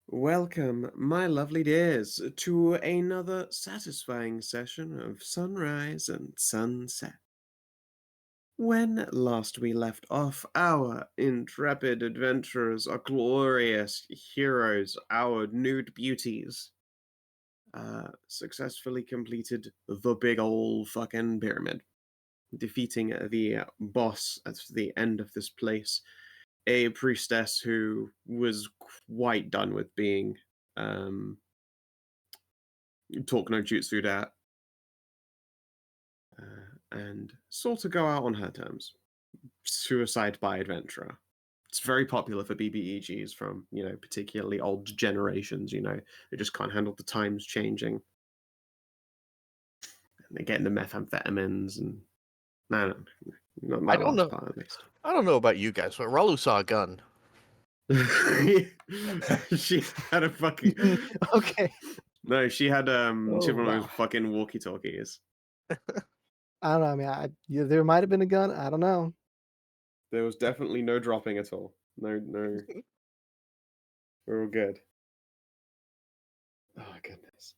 Welcome, my lovely dears, to another satisfying session of sunrise and sunset. When last we left off, our intrepid adventurers, our glorious heroes, our nude beauties, successfully completed the big ol' fucking pyramid, defeating the boss at the end of this place, a priestess who was quite done with being um, talk no jutsu that, and sort of go out on her terms. Suicide by adventurer. It's very popular for BBEGs from, particularly old generations, they just can't handle the times changing. And they're getting the methamphetamines and no, not I that don't last know. part at least. I don't know about you guys, but Ralu saw a gun. She had a fucking Okay. no, she had Oh, she had one of wow. those fucking walkie-talkies. I don't know. I mean, there might have been a gun. I don't know. There was definitely no dropping at all. No, we're all good. Oh goodness.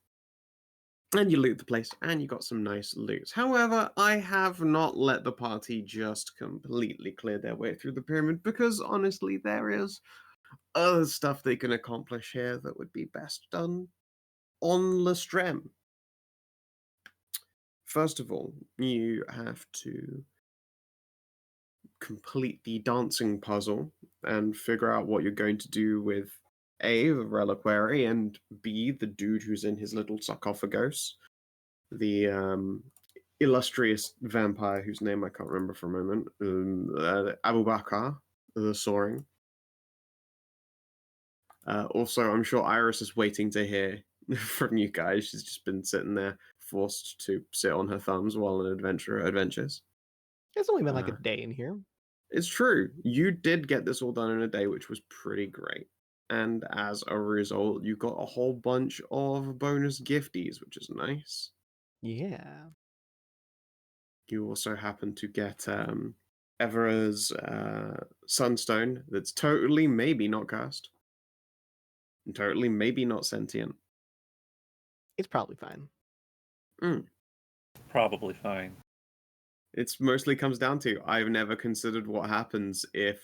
And you loot the place, and you got some nice loot. However, I have not let the party just completely clear their way through the pyramid, because honestly, there is other stuff they can accomplish here that would be best done on Lestrem. First of all, you have to complete the dancing puzzle and figure out what you're going to do with A, the reliquary, and B, the dude who's in his little sarcophagus. The illustrious vampire whose name I can't remember for a moment, Abu Bakr, the Soaring. Also, I'm sure Iris is waiting to hear from you guys. She's just been sitting there, forced to sit on her thumbs while an adventurer adventures. It's only been like a day in here. It's true. You did get this all done in a day, which was pretty great. And as a result, you got a whole bunch of bonus gifties, which is nice. Yeah. You also happen to get Ever's Sunstone that's totally maybe not cursed. And totally maybe not sentient. It's probably fine. Probably fine. It's mostly comes down to I've never considered what happens if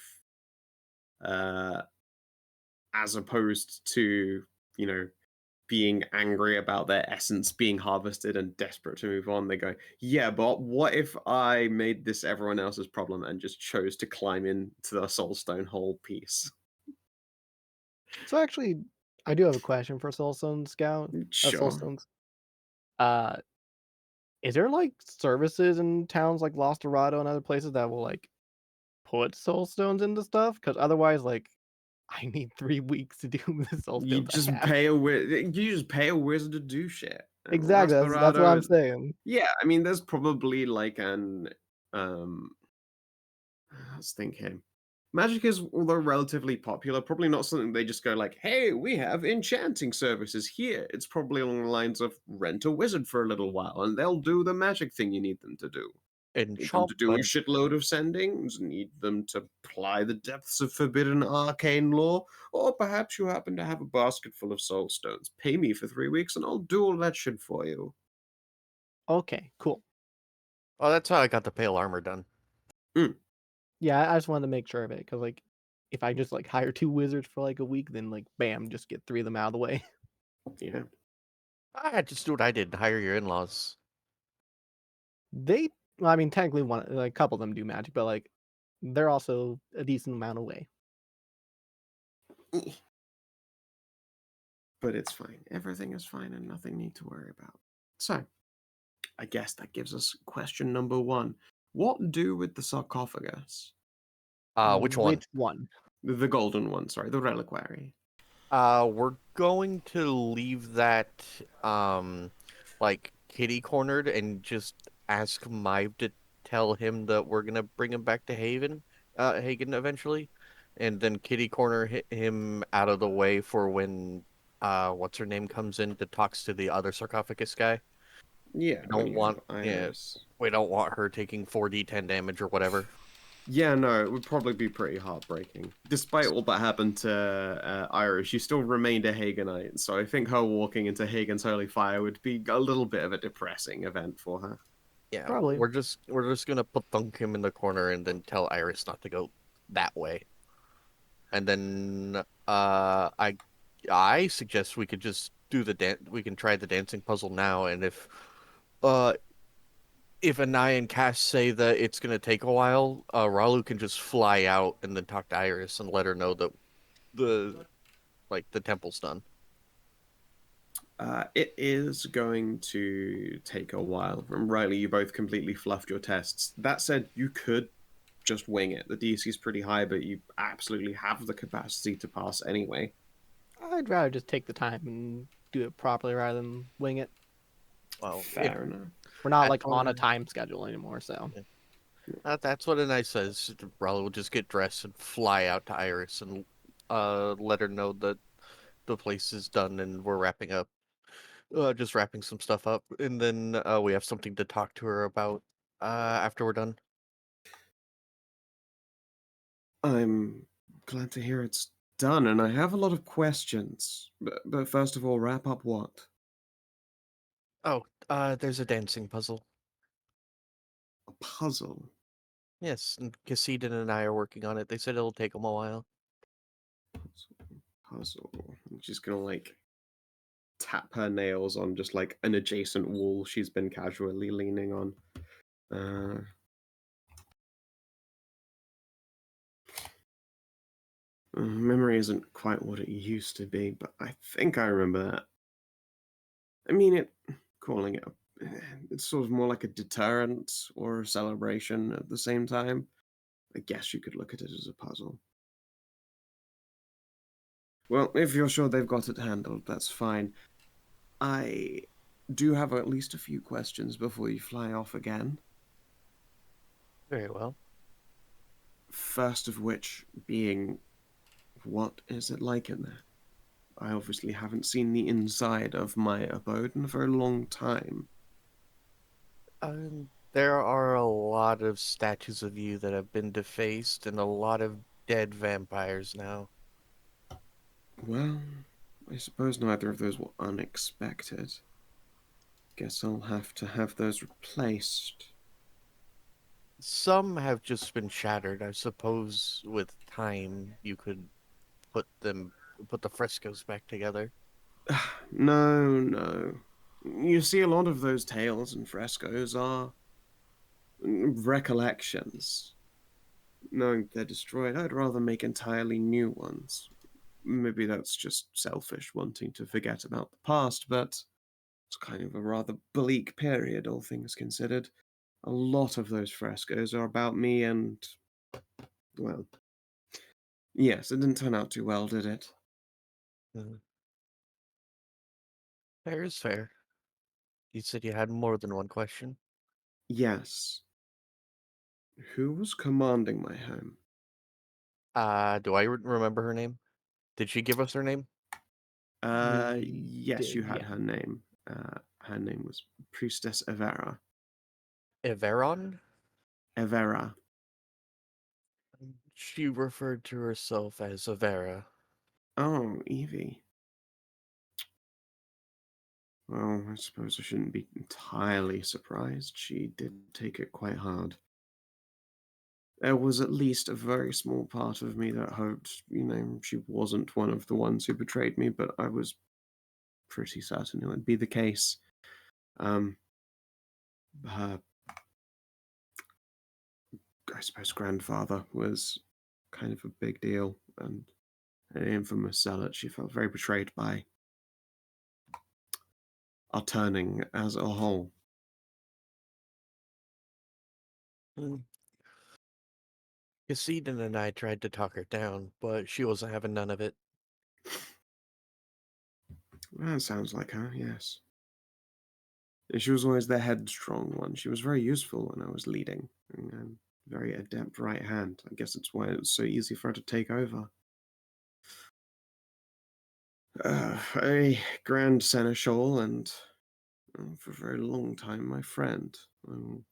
as opposed to, being angry about their essence being harvested and desperate to move on, they go, yeah, but what if I made this everyone else's problem and just chose to climb into the soulstone whole piece? So actually, I do have a question for Soulstone Scout. Sure. Soulstones. Is there like services in towns like Lost Dorado and other places that will like put soulstones into stuff? Because otherwise, like, I need 3 weeks to do the soulstones. You just pay a wizard to do shit. Exactly. That's what I'm saying. Yeah, I mean, there's probably like let's think here. Magic is, although relatively popular, probably not something they just go like, hey, we have enchanting services here. It's probably along the lines of rent a wizard for a little while, and they'll do the magic thing you need them to do. Need them to do a shitload of sendings, need them to ply the depths of forbidden arcane lore, or perhaps you happen to have a basket full of soul stones. Pay me for 3 weeks and I'll do all that shit for you. Okay, cool. Oh, that's how I got the pale armor done. Yeah, I just wanted to make sure of it, because like, if I just like hire 2 wizards for like a week, then like, bam, just get 3 of them out of the way. Yeah. I just do what I did, hire your in-laws. Well, I mean, technically a couple of them do magic, but like, they're also a decent amount away. But it's fine. Everything is fine and nothing need to worry about. So, I guess that gives us question number 1. What do with the sarcophagus? Which one? Which one? The golden one, sorry, the reliquary. We're going to leave that, like, kitty cornered and just ask Mive to tell him that we're gonna bring him back to Hagen eventually, and then kitty corner him out of the way for when, what's her name comes in to talks to the other sarcophagus guy. Yeah, We don't want her taking 4d10 damage or whatever. Yeah, no, it would probably be pretty heartbreaking. Despite all that happened to Iris, she still remained a Hagenite, so I think her walking into Hagen's Holy Fire would be a little bit of a depressing event for her. Yeah, Probably. we're just gonna put thunk him in the corner and then tell Iris not to go that way. And then I suggest we could just do the we can try the dancing puzzle now, and uh if Anai and Cass say that it's gonna take a while, Ralu can just fly out and then talk to Iris and let her know that the the temple's done. It is going to take a while. From Riley, you both completely fluffed your tests. That said, you could just wing it. The DC is pretty high, but you absolutely have the capacity to pass anyway. I'd rather just take the time and do it properly rather than wing it. Well, Fair enough. We're not That's like on a what- time schedule anymore, so that's what Anai says. Ralu will just get dressed and fly out to Iris and let her know that the place is done and we're wrapping up. Just wrapping some stuff up, and then we have something to talk to her about after we're done. I'm glad to hear it's done, and I have a lot of questions. But first of all, wrap up what? Oh, there's a dancing puzzle. A puzzle. Yes, and Khassid and I are working on it. They said it'll take them a while. Puzzle. I'm just gonna like tap her nails on just like an adjacent wall she's been casually leaning on. Uh, Memory isn't quite what it used to be, but I think I remember that. I mean, calling it it's sort of more like a deterrent or a celebration at the same time. I guess you could look at it as a puzzle. Well, if you're sure they've got it handled, that's fine. I do have at least a few questions before you fly off again. Very well. First of which being, what is it like in there? I obviously haven't seen the inside of my abode in a very long time. There are a lot of statues of you that have been defaced, and a lot of dead vampires now. Well, I suppose neither of those were unexpected. Guess I'll have to have those replaced. Some have just been shattered. I suppose with time you could put the frescoes back together. No, no. You see, a lot of those tales and frescoes are recollections. Knowing they're destroyed, I'd rather make entirely new ones. Maybe that's just selfish wanting to forget about the past, but it's kind of a rather bleak period, all things considered. A lot of those frescoes are about me and, well, yes, it didn't turn out too well, did it? Mm. Fair is fair. You said you had more than one question. Yes. Who was commanding my home? Do I remember her name? Did she give us her name? we Yes, did, you had yeah. her name. Her name was Priestess Evera. Everon? Evera. She referred to herself as Avera. Oh, Evie. Well, I suppose I shouldn't be entirely surprised. She did take it quite hard. There was at least a very small part of me that hoped, she wasn't one of the ones who betrayed me, but I was pretty certain it would be the case. Um, her, I suppose, grandfather was kind of a big deal, and an infamous zealot she felt very betrayed by. Our turning as a whole. Mm. Khassid and I tried to talk her down, but she wasn't having none of it. That sounds like her, yes. She was always the headstrong one. She was very useful when I was leading. And very adept right hand. I guess that's why it was so easy for her to take over. A grand seneschal and for a very long time my friend. I will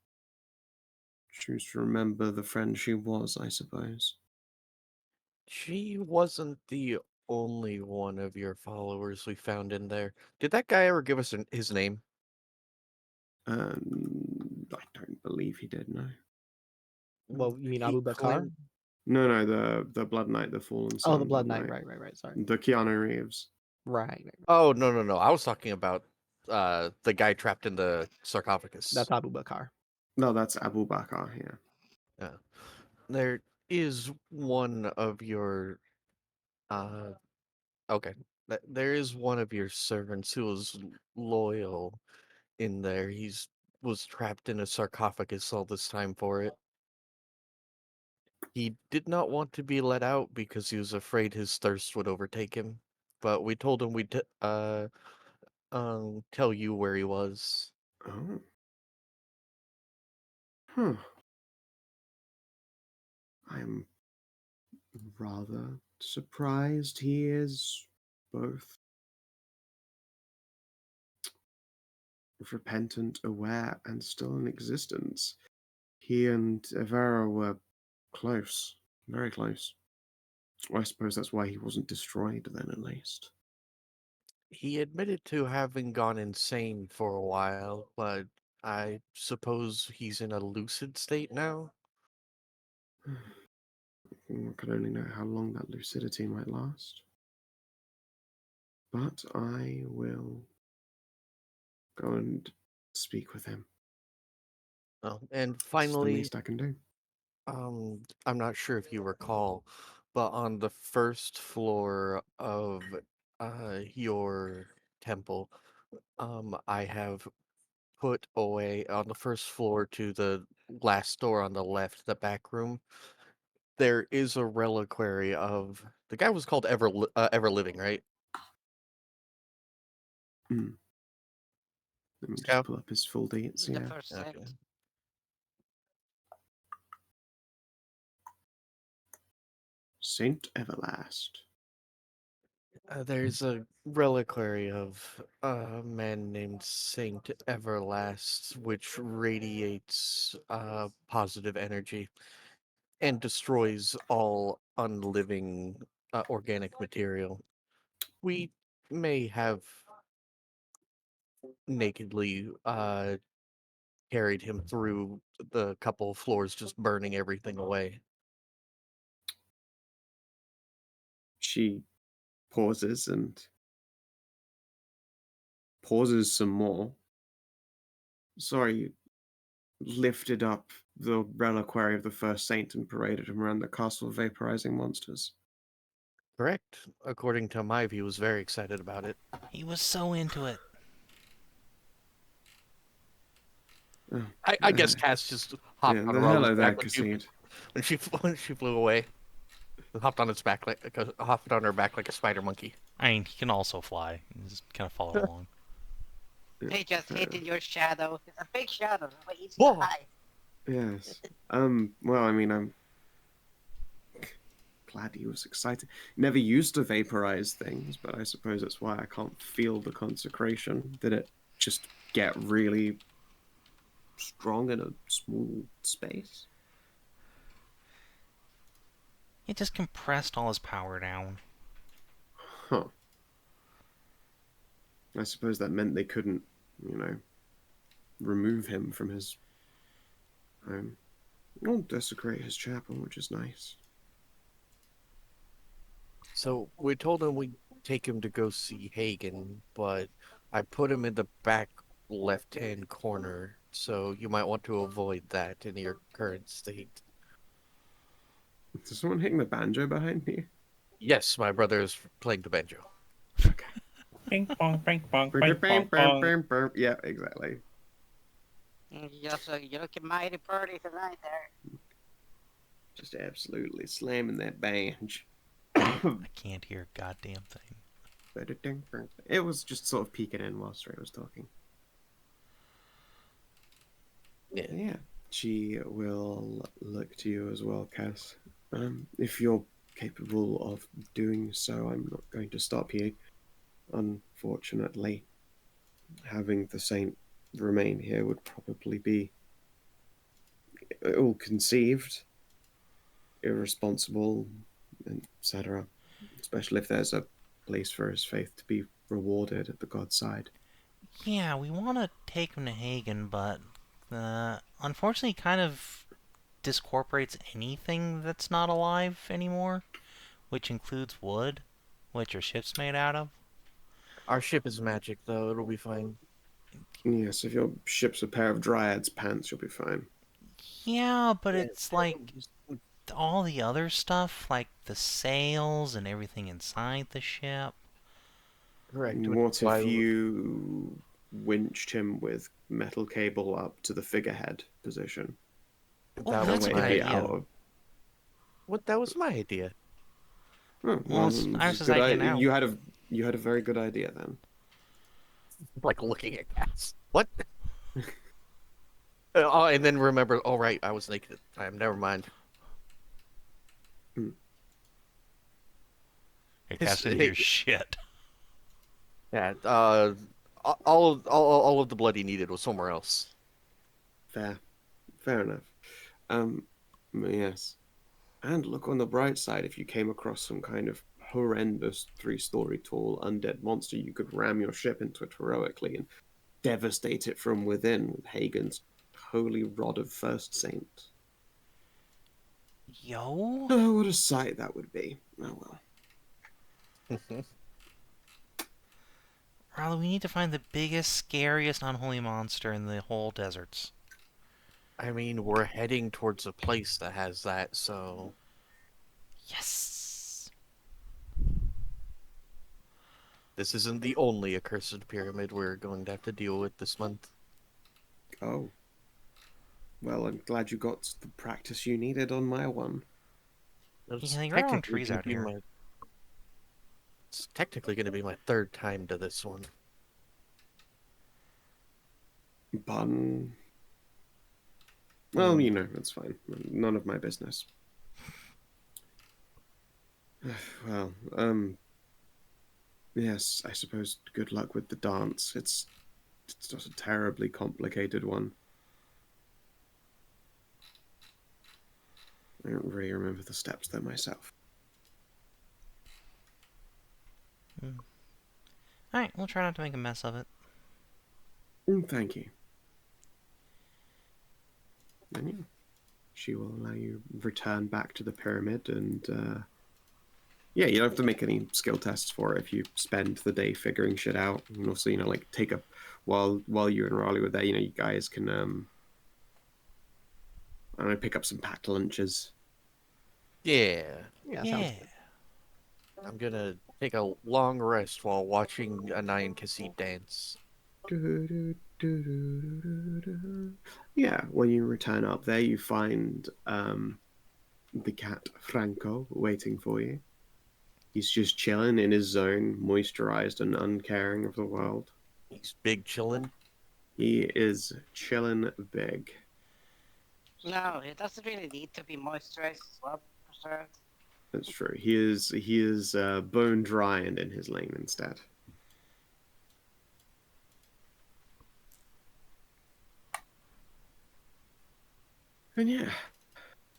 choose to remember the friend she was, I suppose. She wasn't the only one of your followers we found in there. Did that guy ever give us his name? I don't believe he did, no. Well, you mean He Abu Bakr? claimed- No, the Blood Knight, the Fallen Sun. Oh, the Blood Knight. Right. Sorry. The Keanu Reeves. Right. Oh, no. I was talking about the guy trapped in the sarcophagus. That's Abu Bakr. No, that's Abu Bakr, yeah. Yeah. There is one of your okay. There is one of your servants who was loyal in there. Was trapped in a sarcophagus all this time for it. He did not want to be let out because he was afraid his thirst would overtake him. But we told him we'd tell you where he was. Oh. Huh. I'm rather surprised he is both repentant, aware, and still in existence. He and Evera were close, very close. Well, I suppose that's why he wasn't destroyed then, at least. He admitted to having gone insane for a while, but I suppose he's in a lucid state now? One could only know how long that lucidity might last. But I will go and speak with him. Oh, and It's the finally, least I can do. I'm not sure if you recall, but on the first floor of your temple, I have put away on the first floor to the last door on the left, the back room. There is a reliquary of the guy was called Ever Living, right? Mm. Let me just Scout? pull up his full deets, The yeah. first Okay. set. Saint Everlast. There's a reliquary of a man named Saint Everlast, which radiates positive energy and destroys all unliving organic material. We may have nakedly carried him through the couple of floors, just burning everything away. She pauses and pauses some more. Sorry, you lifted up the reliquary of the first saint and paraded him around the castle vaporizing monsters. Correct. According to Maive, he was very excited about it. He was so into it. Oh, I guess Cass just hopped on hello Ralu's there, back Khassid. when she flew away. Hopped on its back hopped on her back like a spider monkey. I mean, he can also fly. You just kind of follow along. They just hid in your shadow. It's a big shadow. But easy Whoa. to hide. Yes. Well, I mean, I'm glad he was excited. Never used to vaporize things, but I suppose that's why I can't feel the consecration. Did it just get really strong in a small space? He just compressed all his power down. Huh. I suppose that meant they couldn't, remove him from his home. Or desecrate his chapel, which is nice. So we told him we'd take him to go see Hagen, but I put him in the back left-hand corner, so you might want to avoid that in your current state. Is someone hitting the banjo behind me? Yes, my brother is playing the banjo. Okay. Ping pong, ping pong, ping pong, pong. Yeah, exactly. You're looking mighty pretty tonight there. Just absolutely slamming that banjo. I can't hear a goddamn thing. It was just sort of peeking in whilst Ray was talking. Yeah. She will look to you as well, Cass. If you're capable of doing so, I'm not going to stop you. Unfortunately, having the Saint remain here would probably be ill-conceived, irresponsible, etc. Especially if there's a place for his faith to be rewarded at the god's side. Yeah, we want to take him to Hagen, but unfortunately, he kind of discorporates anything that's not alive anymore, which includes wood, which are ships made out of. Our ship is magic, though. It'll be fine. Yes, if your ship's a pair of dryads' pants, you'll be fine. Yeah, but it's like all the other stuff, like the sails and everything inside the ship. Correct. What if you winched him with metal cable up to the figurehead position? Oh, that's a Way good to be idea. out of... What? That was my idea. Oh, Well, it's Iris's idea now. You had a very good idea then. Like looking at cats. What? Oh, and then remember. Oh, right. I was naked. Never mind. Hey, Khassid, your shit. Yeah. All of the blood he needed was somewhere else. Fair enough. Yes. And look on the bright side, if you came across some kind of horrendous 3-story tall undead monster, you could ram your ship into it heroically and devastate it from within with Hagen's holy rod of first saint. Yo? Oh, what a sight that would be. Oh well. Ralu, we need to find the biggest, scariest unholy monster in the whole deserts. I mean, we're heading towards a place that has that, so... Yes! This isn't the only accursed pyramid we're going to have to deal with this month. Oh. Well, I'm glad you got the practice you needed on my one. It's Yeah, you're on technically trees gonna out be here. It's technically going to be my 3rd time to this one. Pun. Well, you know, it's fine. None of my business. Well, yes, I suppose good luck with the dance. It's not a terribly complicated one. I don't really remember the steps there myself. Alright, we'll try not to make a mess of it. Thank you. And yeah, she will allow you return back to the pyramid, and yeah, you don't have to make any skill tests for it if you spend the day figuring shit out. And also, you know, like take a while you and Ralu were there, you know, you guys can I don't know, pick up some packed lunches. Yeah. Yeah, Yeah. sounds good. I'm going to take a long rest while watching Anai and Khassid dance. Yeah, when you return up there, you find the cat Franco waiting for you. He's just chilling in his zone, moisturized and uncaring of the world. He's big chillin'. He is chilling big. No, it doesn't really need to be moisturized as well, preserved. That's true. He is bone dry and in his lane instead. And yeah,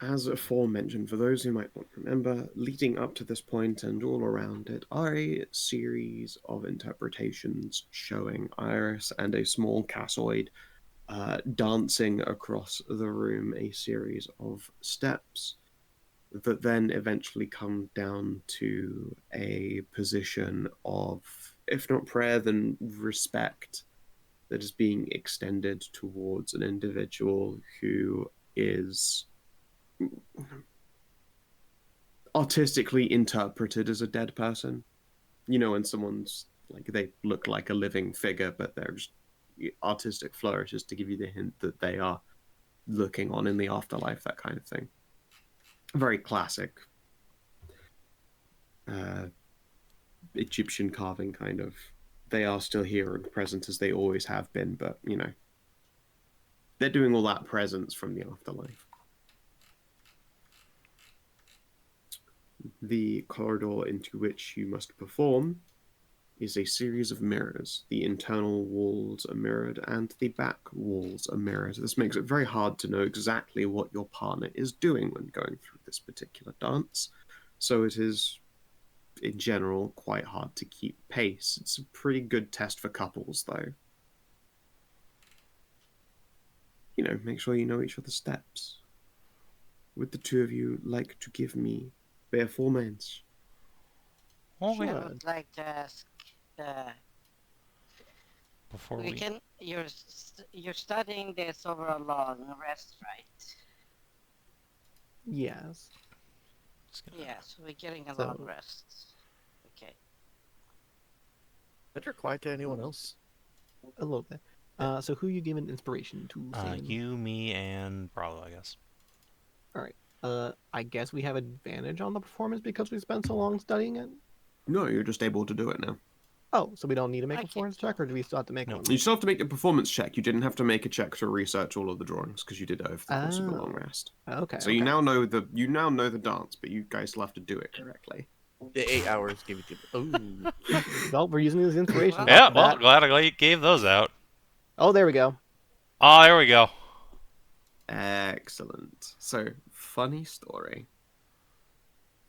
as aforementioned, for those who might not remember, leading up to this point and all around it are a series of interpretations showing Iris and a small cassoid dancing across the room, a series of steps that then eventually come down to a position of, if not prayer, then respect that is being extended towards an individual who is artistically interpreted as a dead person. You know, when someone's like, they look like a living figure, but they're just artistic flourishes to give you the hint that they are looking on in the afterlife, that kind of thing. Very classic Egyptian carving kind of. They are still here and present as they always have been, but, you know, they're doing all that presence from the afterlife. The corridor into which you must perform is a series of mirrors. The internal walls are mirrored and the back walls are mirrored. This makes it very hard to know exactly what your partner is doing when going through this particular dance. So it is, in general, quite hard to keep pace. It's a pretty good test for couples, though. You know, make sure you know each other's steps. Would the two of you like to give me their performance? Well, Sure. I would like to ask, before we we... can, you're studying this over a long rest, right? Yes. Yes, we're getting a So- long rest. Okay. Better quiet to anyone else. A little bit. So who you giving inspiration to? Sam? You, me, and Ralu, I guess. I guess we have advantage on the performance because we spent so long studying it. No, you're just able to do it now. Oh, so we don't need to make a Okay. performance check, or do we still have to make No. one? You still have to make a performance check. You didn't have to make a check to research all of the drawings because you did it over the course of the long rest. Okay. So you now know the dance, but you guys still have to do it correctly. The 8 hours give it to. Ooh. Well, we're using these inspiration. Yeah, off the well, bat. glad I gave those out. Oh, there we go. Oh, there we go. Excellent. So, funny story.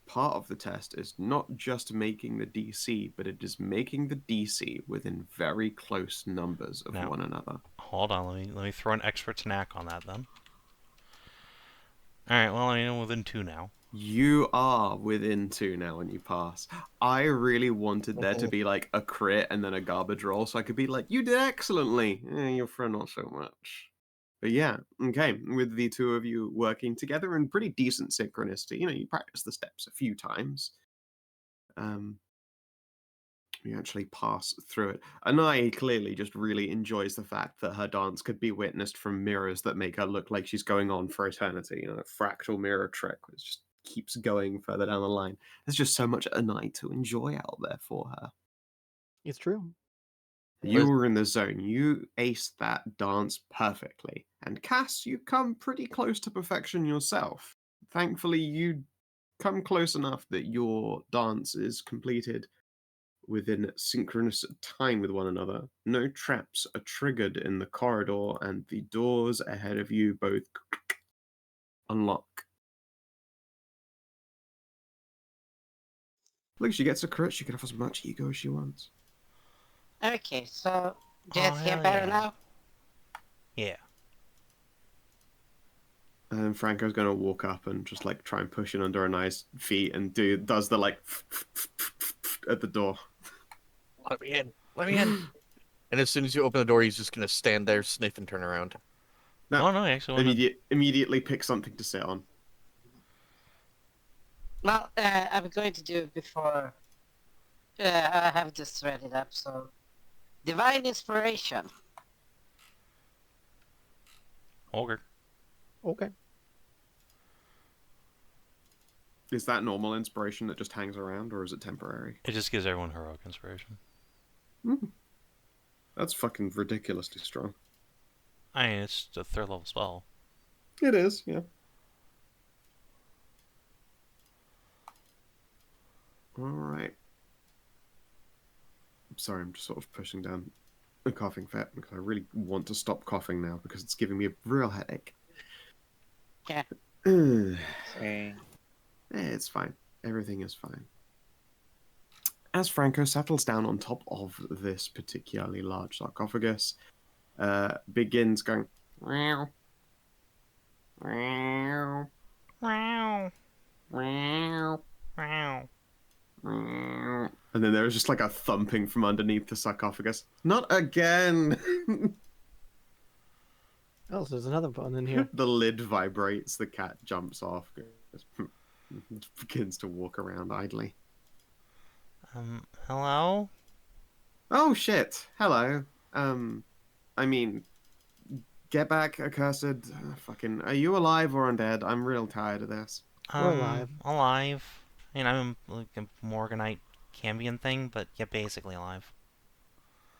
Part of the test is not just making the DC, but it is making the DC within very close numbers of Now- one another. Hold on, let me throw an expert's knack on that then. Alright, well, I'm within 2 now. You are within 2 now when you pass. I really wanted there to be like a crit and then a garbage roll, so I could be like, you did excellently. Your friend not so much. But yeah, okay, with the two of you working together in pretty decent synchronicity, you know, you practice the steps a few times. You actually pass through it. Anai clearly just really enjoys the fact that her dance could be witnessed from mirrors that make her look like she's going on for eternity. You know, that fractal mirror trick, which just keeps going further down the line. There's just so much Anai to enjoy out there for her. It's true. You were in the zone. You aced that dance perfectly. And Cass, you come pretty close to perfection yourself. Thankfully, you come close enough that your dance is completed within synchronous time with one another. No traps are triggered in the corridor, and the doors ahead of you both unlock. Look, she gets a crit. She can have as much ego as she wants. Okay, so just hear hell better yeah. now? Yeah. And then Franco's gonna walk up and just like try and push it under a nice feet and does the like at the door. Let me in. Let me in. And as soon as you open the door, he's just gonna stand there, sniff, and turn around. No, Oh, no, I actually want to... Immediately pick something to sit on. Well, I'm going to do it before I have this ready up, so... Divine Inspiration. Ogre. Okay. Is that normal inspiration that just hangs around, or is it temporary? It just gives everyone heroic inspiration. That's fucking ridiculously strong. I mean, it's a 3rd level spell. It is, yeah. Alright. I'm sorry, I'm just sort of pushing down a coughing fit because I really want to stop coughing now because it's giving me a real headache. Yeah. Hey. It's fine. Everything is fine. As Franco settles down on top of this particularly large sarcophagus, begins going, meow, meow, Wow. meow, Wow. meow. And then there is just like a thumping from underneath the sarcophagus. Not again! Oh, so there's another one in here. The lid vibrates, the cat jumps off, begins to walk around idly. Hello? Oh shit! Hello. I mean, get back, accursed. Fucking, are you alive or undead? I'm real tired of this. We're alive. Alive. I mean, I'm like a Morganite Cambion thing, but yeah, basically alive.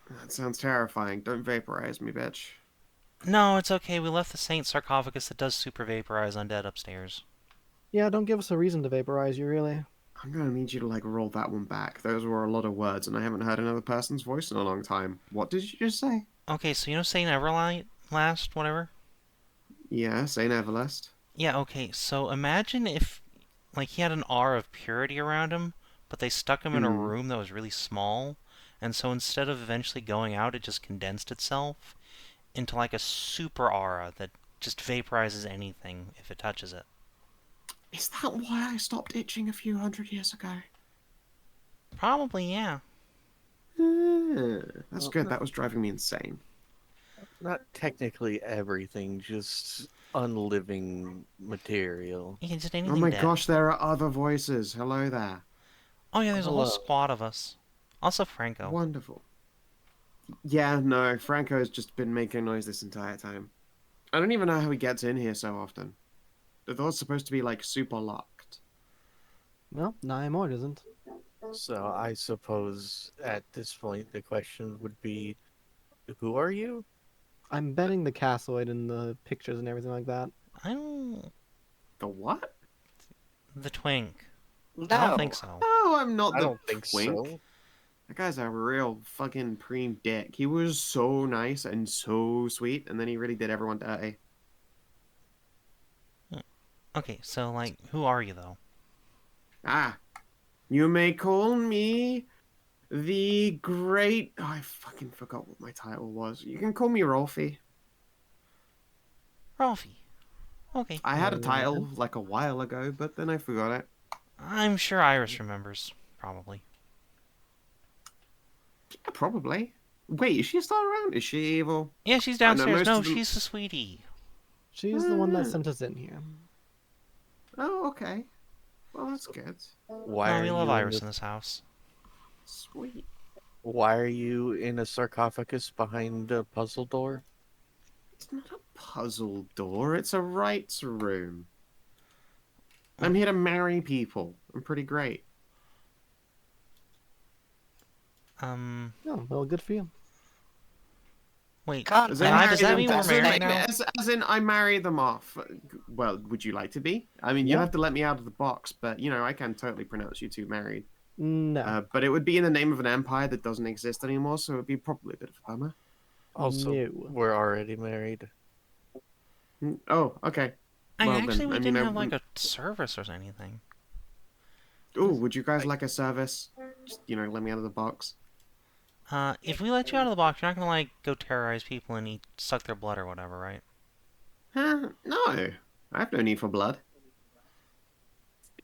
That sounds terrifying. Don't vaporize me, bitch. No, it's okay. We left the Saint sarcophagus that does super vaporize undead upstairs. Yeah, don't give us a reason to vaporize you, really. I'm gonna need you to like roll that one back. Those were a lot of words, and I haven't heard another person's voice in a long time. What did you just say? Okay, so you know Saint Everlight last, whatever? Yeah, Saint Everlast. Yeah, okay, so imagine if, like, he had an aura of purity around him, but they stuck him in a Hmm. room that was really small, and so instead of eventually going out, it just condensed itself into, like, a super aura that just vaporizes anything if it touches it. Is that why I stopped itching a few hundred years ago? Probably, yeah. That's Well, good. That was driving me insane. Not technically everything, just unliving material. You can just Oh anything my dead. gosh, there are other voices. Hello there. Oh yeah, there's a whole Hello. squad of us. Also Franco. Wonderful. Yeah, no, Franco's just been making noise this entire time. I don't even know how he gets in here so often. The door's supposed to be like super locked. Well, not anymore, it isn't. So I suppose at this point the question would be, who are you? I'm betting the castle in the pictures and everything like that. I don't... The what? The twink. No. I don't think so. Oh, I'm not I the don't think twink. so. That guy's a real fucking preem dick. He was so nice and so sweet, and then he really did everyone dirty. Okay, so, like, who are you, though? Ah, you may call me the great... Oh, I fucking forgot what my title was. You can call me Rolfie. Ralphie. Okay. I had a Alright. title like a while ago, but then I forgot it. I'm sure Iris remembers. Probably. Yeah, probably. Wait, is she still around? Is she evil? Yeah, she's I know downstairs. most No, of them- she's the sweetie. She's the one that Ah. sent us in here. Oh, okay. Well, that's good. Why No, are we you love in Iris the- in this house. Sweet. Why are you in a sarcophagus behind a puzzle door? It's not a puzzle door, it's a rites room. I'm here to marry people. I'm pretty great. Oh, well, good for you. Wait, Can't As in, Anai, marry does that them- mean we're as in, married now? as in, I marry them off. Well, would you like to be? I mean, you'll Yeah. have to let me out of the box, but, you know, I can totally pronounce you two married. No. But it would be in the name of an empire that doesn't exist anymore, so it would be probably a bit of a bummer. Also, No. we're already married. Oh, okay. I Well, actually then, we I mean, didn't I have like wouldn't- a service or anything. Ooh, would you guys like a service? Just, you know, let me out of the box. If we let you out of the box, you're not gonna like go terrorize people and suck their blood or whatever, right? No. I have no need for blood.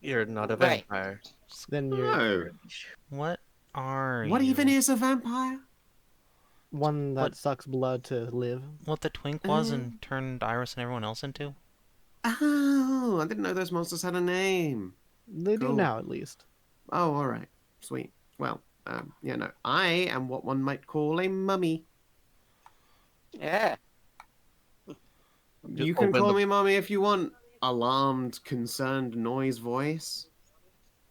You're not a Right. vampire. Then you're No. What are What you? even is a vampire? one that What- sucks blood to live. What the twink was and turned Iris and everyone else into? Oh, I didn't know those monsters had a name. They do Cool. now, at least. Oh, all right. Sweet. Well, yeah, no. I am what one might call a mummy. Yeah. You Just can open call the- me mummy if you want. Alarmed, concerned noise voice.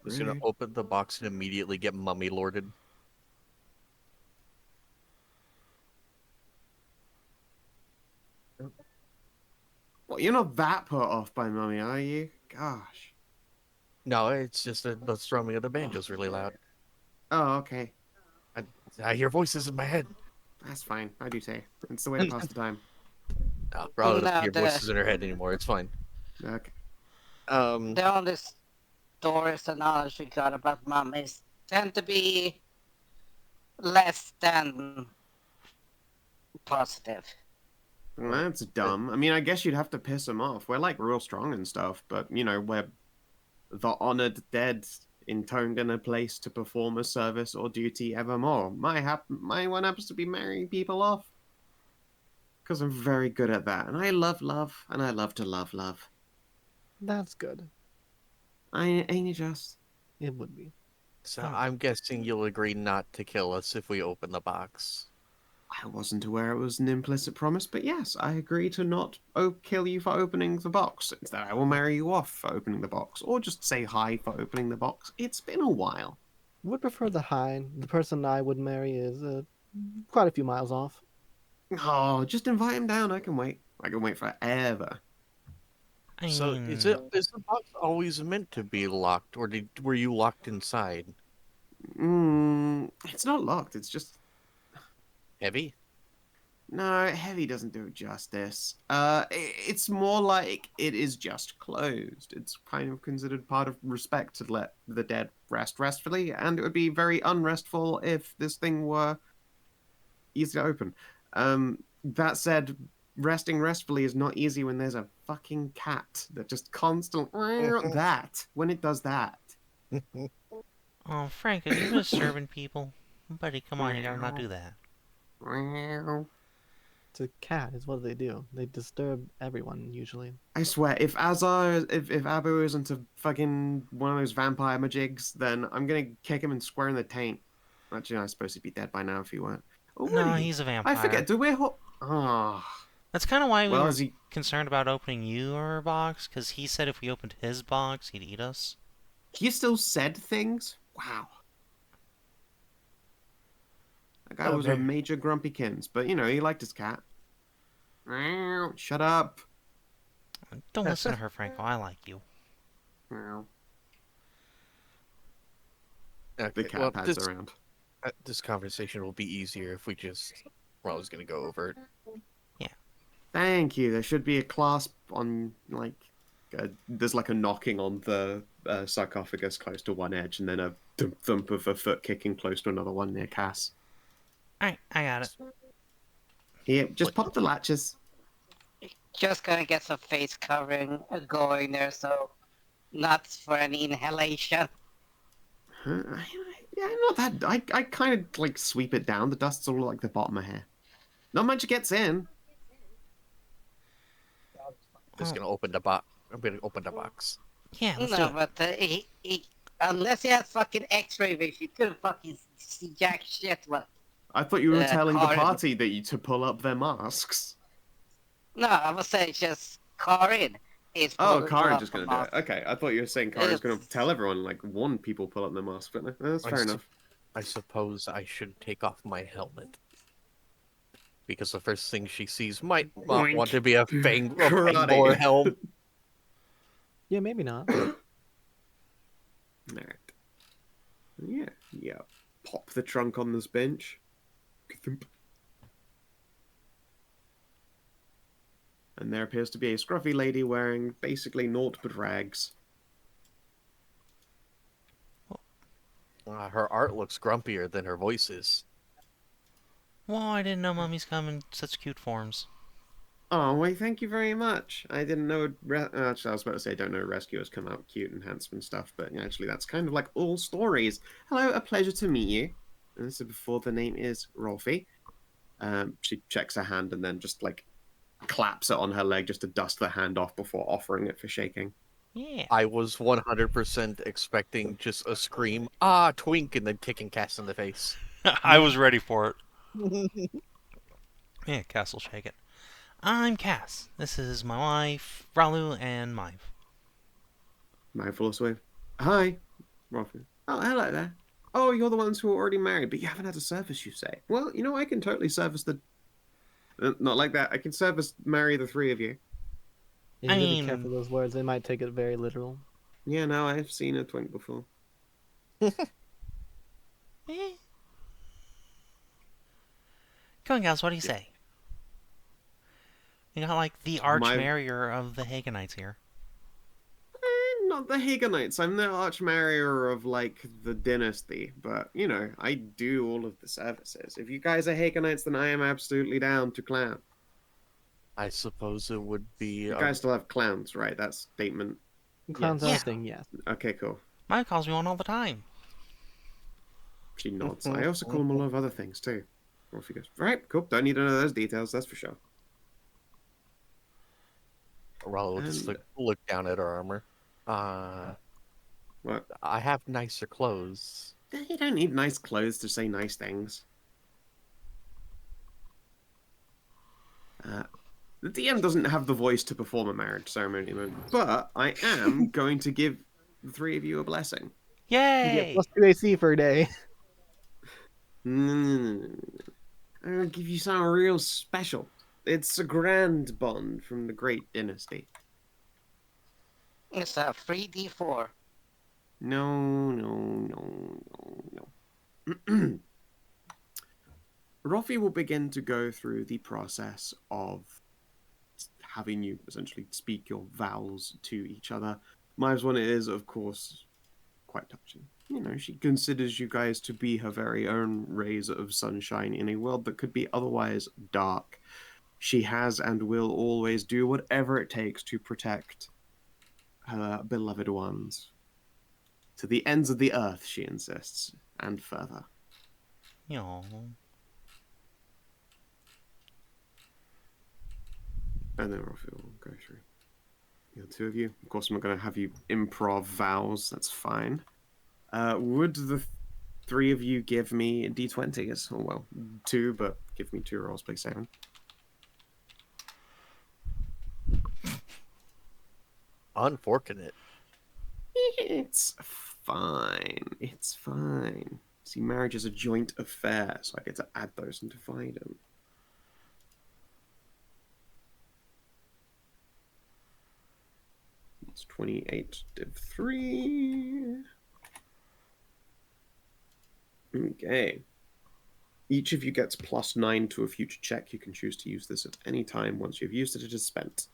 Just gonna Rude. open the box and immediately get mummy lorded. Well, you're not that put off by mummy, are you? Gosh. No, it's just that the strumming of the banjo's really loud. Oh, okay. I hear voices in my head. That's fine. I do say. It's the way to pass the time. No, Ralu doesn't No, hear the- voices in her head anymore. It's fine. Okay. The only stories and knowledge we got about mummies tend to be less than positive. Well, that's dumb. I mean, I guess you'd have to piss them off. We're like real strong and stuff, but you know, we're the honored dead intoned in a place to perform a service or duty evermore. My one happens to be marrying people off. Because I'm very good at that. And I love love, and I love to love love. That's good. Ain't it just? It would be. So Oh. I'm guessing you'll agree not to kill us if we open the box. I wasn't aware it was an implicit promise, but yes, I agree to not kill you for opening the box. Instead, I will marry you off for opening the box, or just say hi for opening the box. It's been a while. Would prefer the high. The person I would marry is quite a few miles off. Oh, just invite him down. I can wait. I can wait forever. I So mean, is the box always meant to be locked, or were you locked inside? It's not locked. It's just Heavy? no. Heavy doesn't do it justice. It's more like it is just closed. It's kind of considered part of respect to let the dead rest restfully, and it would be very unrestful if this thing were easy to open. That said, resting restfully is not easy when there's a fucking cat that just constantly that when it does that. oh, Frank, have you been serving people? Buddy, come on, you gotta not do that. It's a cat, is what they do. They disturb everyone usually. I swear, if Abu isn't a fucking one of those vampire majigs, then I'm gonna kick him and square in the taint. Actually, I'm supposed to be dead by now if he weren't. Oh, what No, are you? he's a vampire. I forget. Do we? Ah. That's kind of why we Well, were is he? concerned about opening your box, because he said if we opened his box, he'd eat us. He still said things. Wow. That guy was a Okay. major grumpykins, but you know he liked his cat. Shut up. Don't listen to her, Franco. I like you. The Okay, cat well, pads around. this conversation will be easier if we just. Well, I was gonna go over it. Thank you. There should be a clasp on, like, there's like a knocking on the sarcophagus close to one edge, and then a thump of a foot kicking close to another one near Cass. Alright, I got it. Here, just pop the latches. Just gonna get some face covering going there, so not for any inhalation. Huh? Yeah, not that. I kind of like sweep it down. The dust's all like the bottom of my hair. Not much gets in. Just gonna open the box. I'm gonna open the box. Yeah, let's do No, it. but he unless he has fucking X-ray vision, he couldn't fucking see jack shit. What? I thought you were telling the Karin. party that you to pull up their masks. No, I was saying just Karin is. Oh, pulling Karin's up just a gonna do mask. it. Okay, I thought you were saying Karin's gonna It's- tell everyone, like, warn people pull up their masks, but no, that's fair enough. I suppose I should take off my helmet. Because the first thing she sees might not Boink. want to be a fang Karate. boar helm. Yeah, maybe not. Alright. Yeah. Pop the trunk on this bench. Thump. And there appears to be a scruffy lady wearing basically naught but rags. Her art looks grumpier than her voice is. Well, I didn't know mummies come in such cute forms. Oh, wait, thank you very much. I didn't know... actually, I was about to say I don't know rescuers come out cute and handsome and stuff, but actually that's kind of like all stories. Hello, a pleasure to meet you. And this is before the name is Rolfie. She checks her hand and then just, like, claps it on her leg just to dust the hand off before offering it for shaking. Yeah. I was 100% expecting just a scream, twink, and then kicking Cass in the face. I was ready for it. Yeah, Cass will shake it. I'm Cass. This is my wife, Ralu, and Mive. Mindful of wave. Hi, Rolfie. Oh, hello there. Oh, you're the ones who are already married, but you haven't had a service, you say. Well, you know, I can totally service the... not like that. I can marry the three of you. Yeah, you gotta be mean- careful with those words. They might take it very literal. Yeah, no, I've seen a twink before. Eh. Come on, guys, what do you say? You got, like, the arch-marrier of the Haganites here. Not the Haganites. I'm the archmarrier of, like, the dynasty. But, you know, I do all of the services. If you guys are Haganites, then I am absolutely down to clown. I suppose it would be. You guys still have clowns, right? That statement. Clowns Yes. are a thing, yes. Okay, cool. Mive calls me one all the time. She nods. I also call him a lot of other things, too. Off he goes. Right, cool. Don't need to know those details, that's for sure. Ralu will just And- look down at her armor. What? I have nicer clothes. You don't need nice clothes to say nice things. The DM doesn't have the voice to perform a marriage ceremony, but I am going to give the three of you a blessing. You Yay! get plus 2 AC for a day. I'm going to give you something real special. It's a grand bond from the great dynasty. It's a 3d4. No, no, no, no, no. Rolfie will begin to go through the process of having you essentially speak your vows to each other. Mives one is, of course, quite touching. You know, she considers you guys to be her very own rays of sunshine in a world that could be otherwise dark. She has and will always do whatever it takes to protect her beloved ones. To the ends of the earth, she insists, and further. Yo. And then Rolfie will go through. The two of you. Of course, I'm not going to have you improv vows. That's fine. Would the three of you give me d20s? Oh, well, two, but give me 2 rolls, please, Savin. Unfortunate. It's fine. It's fine. See, marriage is a joint affair, so I get to add those and divide them. It's 28 div 3. Okay. Each of you gets +9 to a future check. You can choose to use this at any time. Once you've used it, it is spent.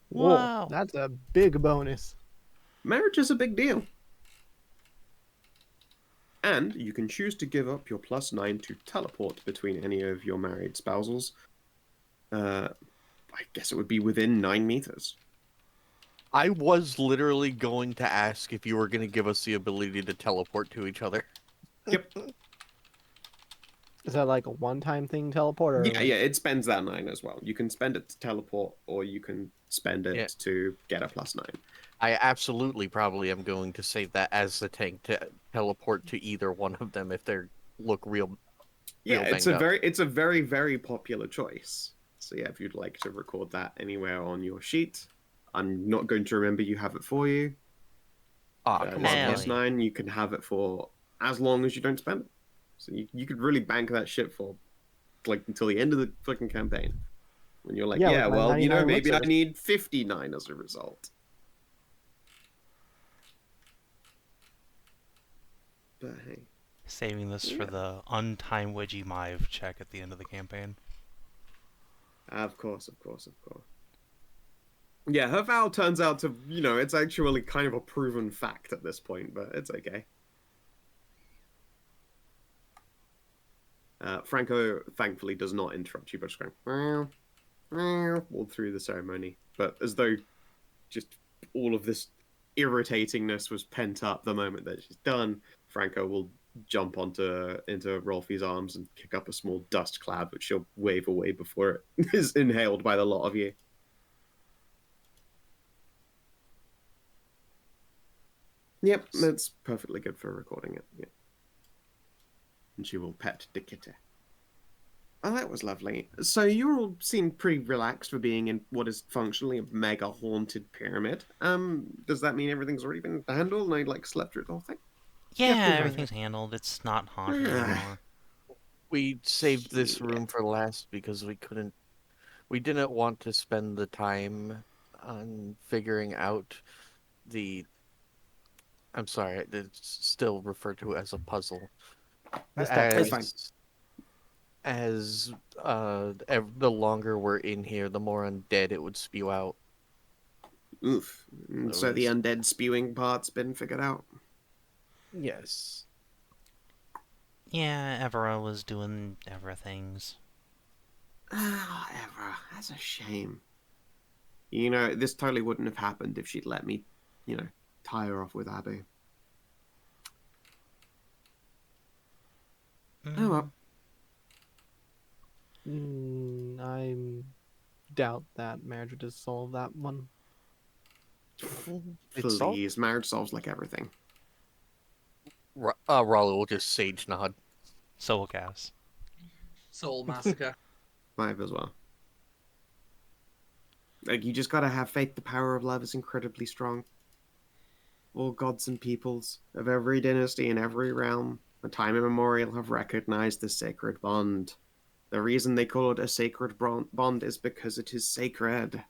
Whoa, Wow. that's a big bonus. Marriage is a big deal. And you can choose to give up your +9 to teleport between any of your married spousals. I guess it would be within 9 meters. I was literally going to ask if you were going to give us the ability to teleport to each other. Yep. Is that like a one-time thing, teleport? Or Yeah, like... yeah, it spends that 9 as well. You can spend it to teleport, or you can spend it Yeah. to get a +9. I absolutely probably am going to save that as the tank to teleport to either one of them if they look real. Yeah, real it's a banged up. very, very popular choice. So yeah, if you'd like to record that anywhere on your sheet, I'm not going to remember you have it for you. Ah, come This on, Hell man. yeah. +9, you can have it for as long as you don't spend it. So you could really bank that shit for like until the end of the fucking campaign. When you're like, Yeah, yeah, with my well, you know, 99 maybe I elixirs. need 59 as a result. But hey. Saving this Yeah. for the untimed Wedgie Mive check at the end of the campaign. Of course, of course, of course. Yeah, her vow turns out to, you know, it's actually kind of a proven fact at this point, but it's okay. Franco thankfully does not interrupt you, but just going all through the ceremony. But as though just all of this irritatingness was pent up the moment that she's done, Franco will jump into Rolfie's arms and kick up a small dust cloud, which she'll wave away before it is inhaled by the lot of you. Yep, that's perfectly good for recording it. Yeah. And she will pet the kitty. Oh, that was lovely. So you all seem pretty relaxed for being in what is functionally a mega haunted pyramid. Does that mean everything's already been handled and I like slept through the whole thing? Yeah, everything's handled. It's not haunted anymore. We saved this Yeah. room for last because we didn't want to spend the time on figuring out the. I'm sorry, it's still referred to as a puzzle. This That's fine. As the longer we're in here, the more undead it would spew out. Oof. So the was- undead spewing part's been figured out. Yes. Yeah, Evera was doing everything's. Ah, Evra, that's a shame. You know, this totally wouldn't have happened if she'd let me, you know, tie her off with Abu. Oh well. I doubt that marriage would just solve that one. It's all- Please, marriage solves like everything. Ralu will just sage nod. So will Cass. Soul Masika. 5 as well. Like, you just gotta have faith. The power of love is incredibly strong. All gods and peoples of every dynasty and every realm, a time immemorial, have recognized the sacred bond. The reason they call it a sacred bond is because it is sacred.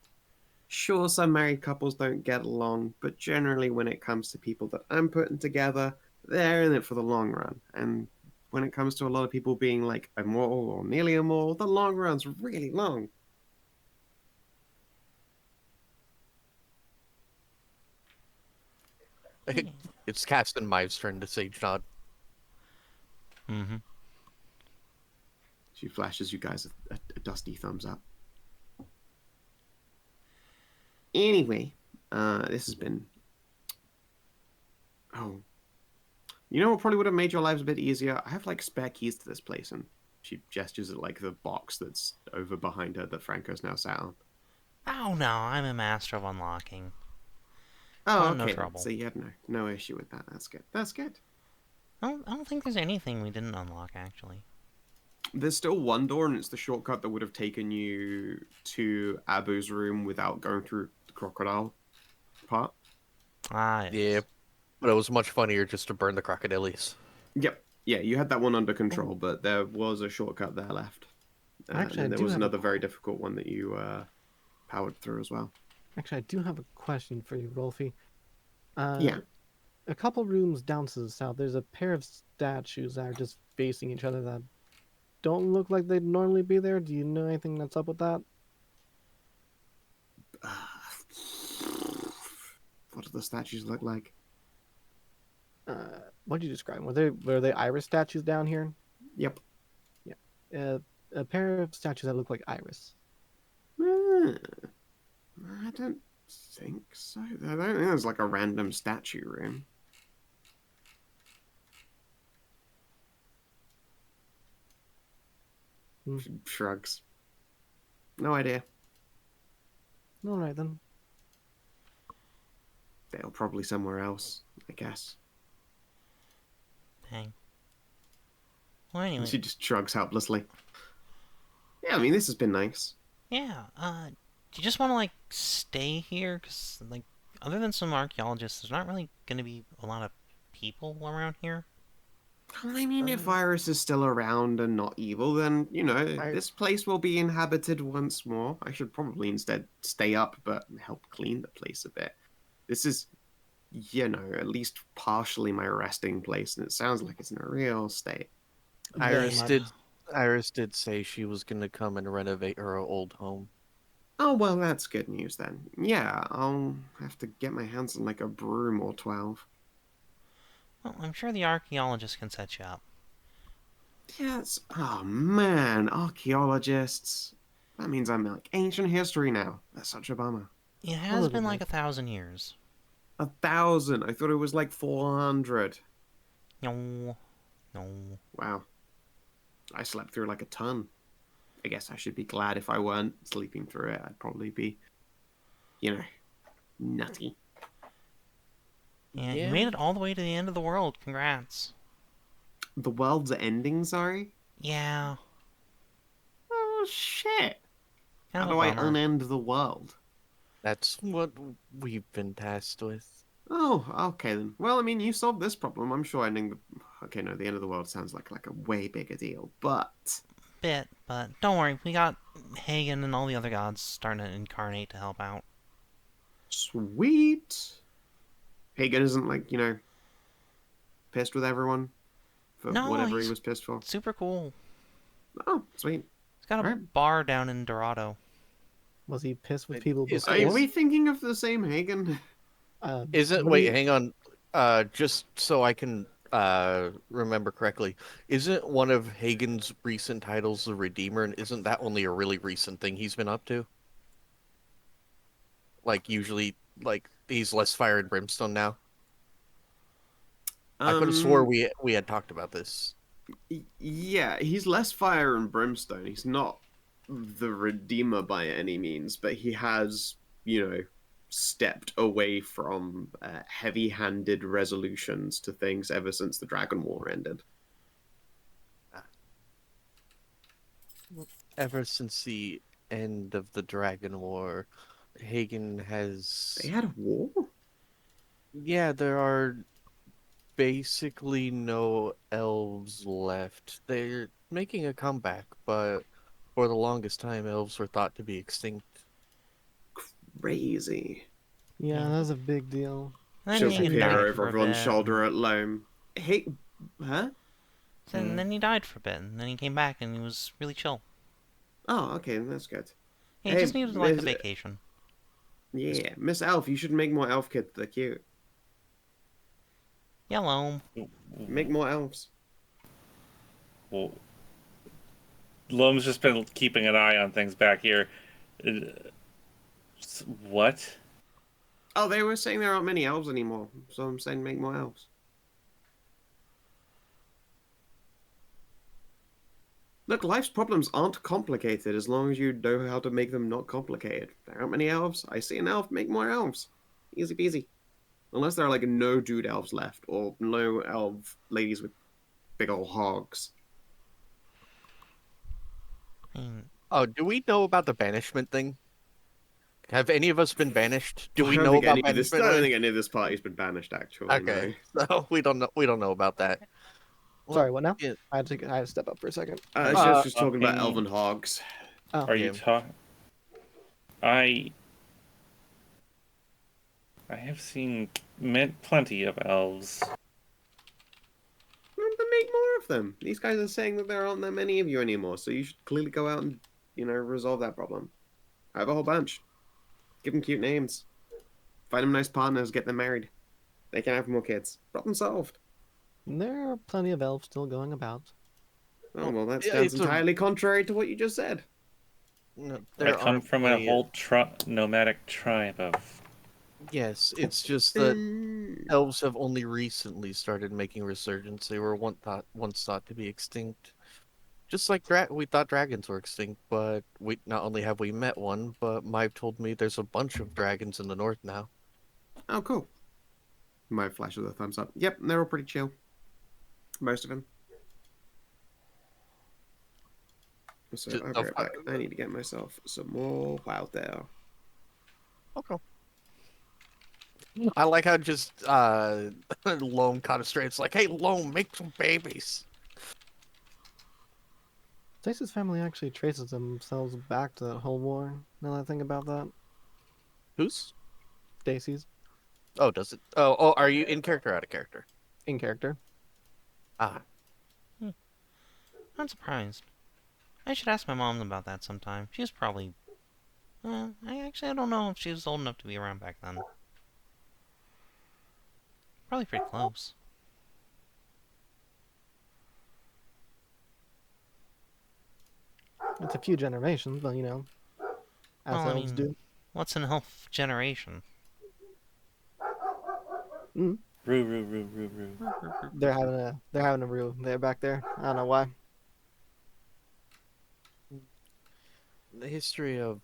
Sure, some married couples don't get along, but generally when it comes to people that I'm putting together, they're in it for the long run. And when it comes to a lot of people being like immoral or nearly immoral, the long run's really long. It's Captain Mive's turn to say nod. Mm-hmm. She flashes you guys a dusty thumbs up. Anyway, this has been... Oh. You know what probably would have made your lives a bit easier? I have, like, spare keys to this place, and she gestures at, like, the box that's over behind her that Franco's now sat on. Oh no, I'm a master of unlocking. Oh, Oh, no okay. trouble. So you had no issue with that. That's good. That's good. I don't think there's anything we didn't unlock, actually. There's still one door, and it's the shortcut that would have taken you to Abu's room without going through the crocodile part. Ah, yes. Yeah, but it was much funnier just to burn the crocodiles. Yep. Yeah, you had that one under control, but there was a shortcut there left. Actually, and I there do was have a another very difficult one that you powered through as well. Actually, I do have a question for you, Rolfie. Yeah. A couple rooms down to the south, there's a pair of statues that are just facing each other that don't look like they'd normally be there. Do you know anything that's up with that? What do the statues look like? What did you describe? Were they iris statues down here? Yep. A pair of statues that look like iris. I don't think so. I don't think there's like a random statue room. Shrugs. No idea. All right then. They're probably somewhere else, I guess. Dang. Well, anyway. She just shrugs helplessly. Yeah, I mean, this has been nice. Yeah, do you just want to, like, stay here? Because, like, other than some archaeologists, there's not really going to be a lot of people around here. I mean, if Iris is still around and not evil, then, you know, this place will be inhabited once more. I should probably instead stay up, but help clean the place a bit. This is, you know, at least partially my resting place, and it sounds like it's in a real state. Iris did say she was gonna come and renovate her old home. Oh, well, that's good news then. Yeah, I'll have to get my hands on like a broom or 12. Well, I'm sure the archaeologist can set you up. Yes. Oh, man, archaeologists. That means I'm like ancient history now. That's such a bummer. It has been like 1,000 years. 1,000? I thought it was like 400. No. Wow. I slept through like a ton. I guess I should be glad if I weren't sleeping through it. I'd probably be, you know, nutty. Yeah, you made it all the way to the end of the world. Congrats. The world's ending, sorry? Yeah. Oh, shit. Kind How of do a I bummer. unend the world? That's what we've been tasked with. Oh, okay then. Well, I mean, you solved this problem. I'm sure ending the... Okay, no, the end of the world sounds like a way bigger deal, but... But don't worry. We got Hagen and all the other gods starting to incarnate to help out. Sweet! Hagen isn't, like, you know, pissed with everyone for No, whatever he he's was pissed for. super cool. Oh, sweet. He's got a Right. bar down in Dorado. Was he pissed with people Is- before? Are we thinking of the same Hagen? Isn't what do wait, you- hang on. Just so I can remember correctly, isn't one of Hagen's recent titles the Redeemer, and isn't that only a really recent thing he's been up to? Like usually, like he's less fire and brimstone now. I could have swore we had talked about this. Yeah, he's less fire and brimstone. He's not the Redeemer by any means, but he has, you know, stepped away from heavy-handed resolutions to things ever since the Dragon War ended. Ever since the end of the Dragon War, Hagen has... They had a war? Yeah, there are basically no elves left. They're making a comeback, but for the longest time, elves were thought to be extinct. crazy. Yeah, that's a big deal. Then She'll Hagen peer died over for a everyone's bit. shoulder at Loam. Hey, huh? And then he died for a bit, and then he came back and he was really chill. Oh, okay, that's good. He just needed like a vacation. Yeah, Miss Elf, you should make more elf kids. They're cute. Yeah, Loam. Make more elves. Well, Loam's just been keeping an eye on things back here. What? Oh, they were saying there aren't many elves anymore, so I'm saying make more elves. Look, life's problems aren't complicated as long as you know how to make them not complicated. There aren't many elves. I see an elf, make more elves. Easy peasy. Unless there are like no dude elves left, or no elf ladies with big old hogs. Oh, do we know about the banishment thing? Have any of us been banished? Do we I don't know think about I banishment? don't think any of this party's been banished, actually. Okay, so we don't know. We don't know about that. Sorry, what now? Yeah. I had to step up for a second. No. She was just talking about any- elven hogs. Oh. Are you Yeah. talking? I have seen plenty of elves. Well, then make more of them. These guys are saying that there aren't that many of you anymore, so you should clearly go out and, resolve that problem. I have a whole bunch. Give them cute names. Find them nice partners, get them married. They can have more kids. Problem solved. There are plenty of elves still going about. Oh, well, that Yeah, sounds it's a- entirely contrary to what you just said. No, I there come are from a plenty whole nomadic tribe of. Yes, it's just that elves have only recently started making resurgence. They were once thought to be extinct. Just like we thought dragons were extinct, but we not only have we met one, but Mike told me there's a bunch of dragons in the north now. Oh, cool. My flash of the thumbs up. Yep, they're all pretty chill. Most of them. So, Just- I'll be right back. I need to get myself some more Wylder. Okay. I like how just Loam kind of straight. It's like, hey, Loam, make some babies. Stacy's family actually traces themselves back to that whole war. Now that I think about that. Who's? Stacy's Oh, does it? Oh, are you in character or out of character? in character. Ah, I'm surprised. I should ask my mom about that sometime. She was probably... I don't know if she was old enough to be around back then. Probably pretty close. It's a few generations, but as Well, I elves mean, do. What's an elf generation? Roo, roo, roo, roo, roo. They're having a real. They're back there. I don't know why. the history of